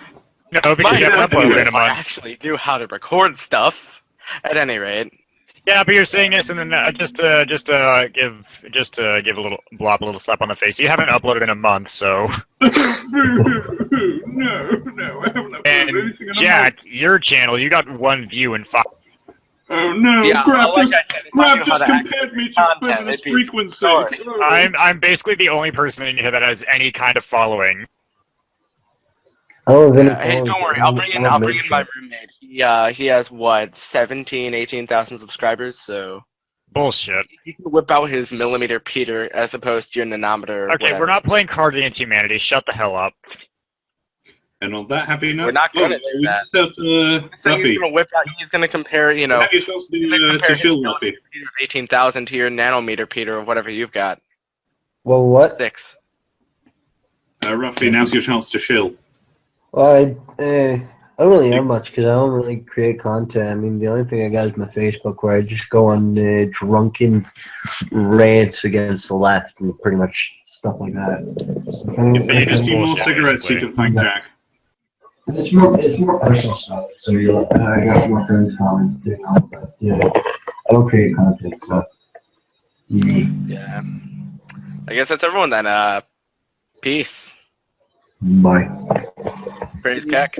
No, because you haven't uploaded in a I month. actually knew how to record stuff. At any rate. Yeah, but you're saying this, and then just to give a little blop, a little slap on the face. You haven't uploaded in a month, so. No, I haven't uploaded And anything in a Jack, month. your channel, you got 1 view in 5. Oh no, Yeah, Grab like just, I said, Grab just how to compared me to content, frivolous it'd be frequency. sorry. I'm basically the only person in here that has any kind of following. Oh, Hey, don't worry. I'll bring in my roommate. He has what 18,000 subscribers, so Bullshit. he can whip out his millimeter Peter as opposed to your nanometer. Okay, whatever. we're not playing Card Against Humanity. Shut the hell up. And on that happy note, We're not gonna do that. So he's gonna whip out. He's gonna compare. Have yourselves to shill, Luffy. Peter of 18,000 to your nanometer Peter of whatever you've got. Well, what? 6. Ruffy, now's your chance to shill. Well, I don't really have much because I don't really create content. I mean, the only thing I got is my Facebook where I just go on drunken rants against the left and pretty much stuff like that. If they just need more cigarettes, you can thank Jack. It's more personal stuff. So I got more friends comments do now, but yeah, I don't create content. So Yeah. I guess that's everyone then. Peace. bye. Praise Keck.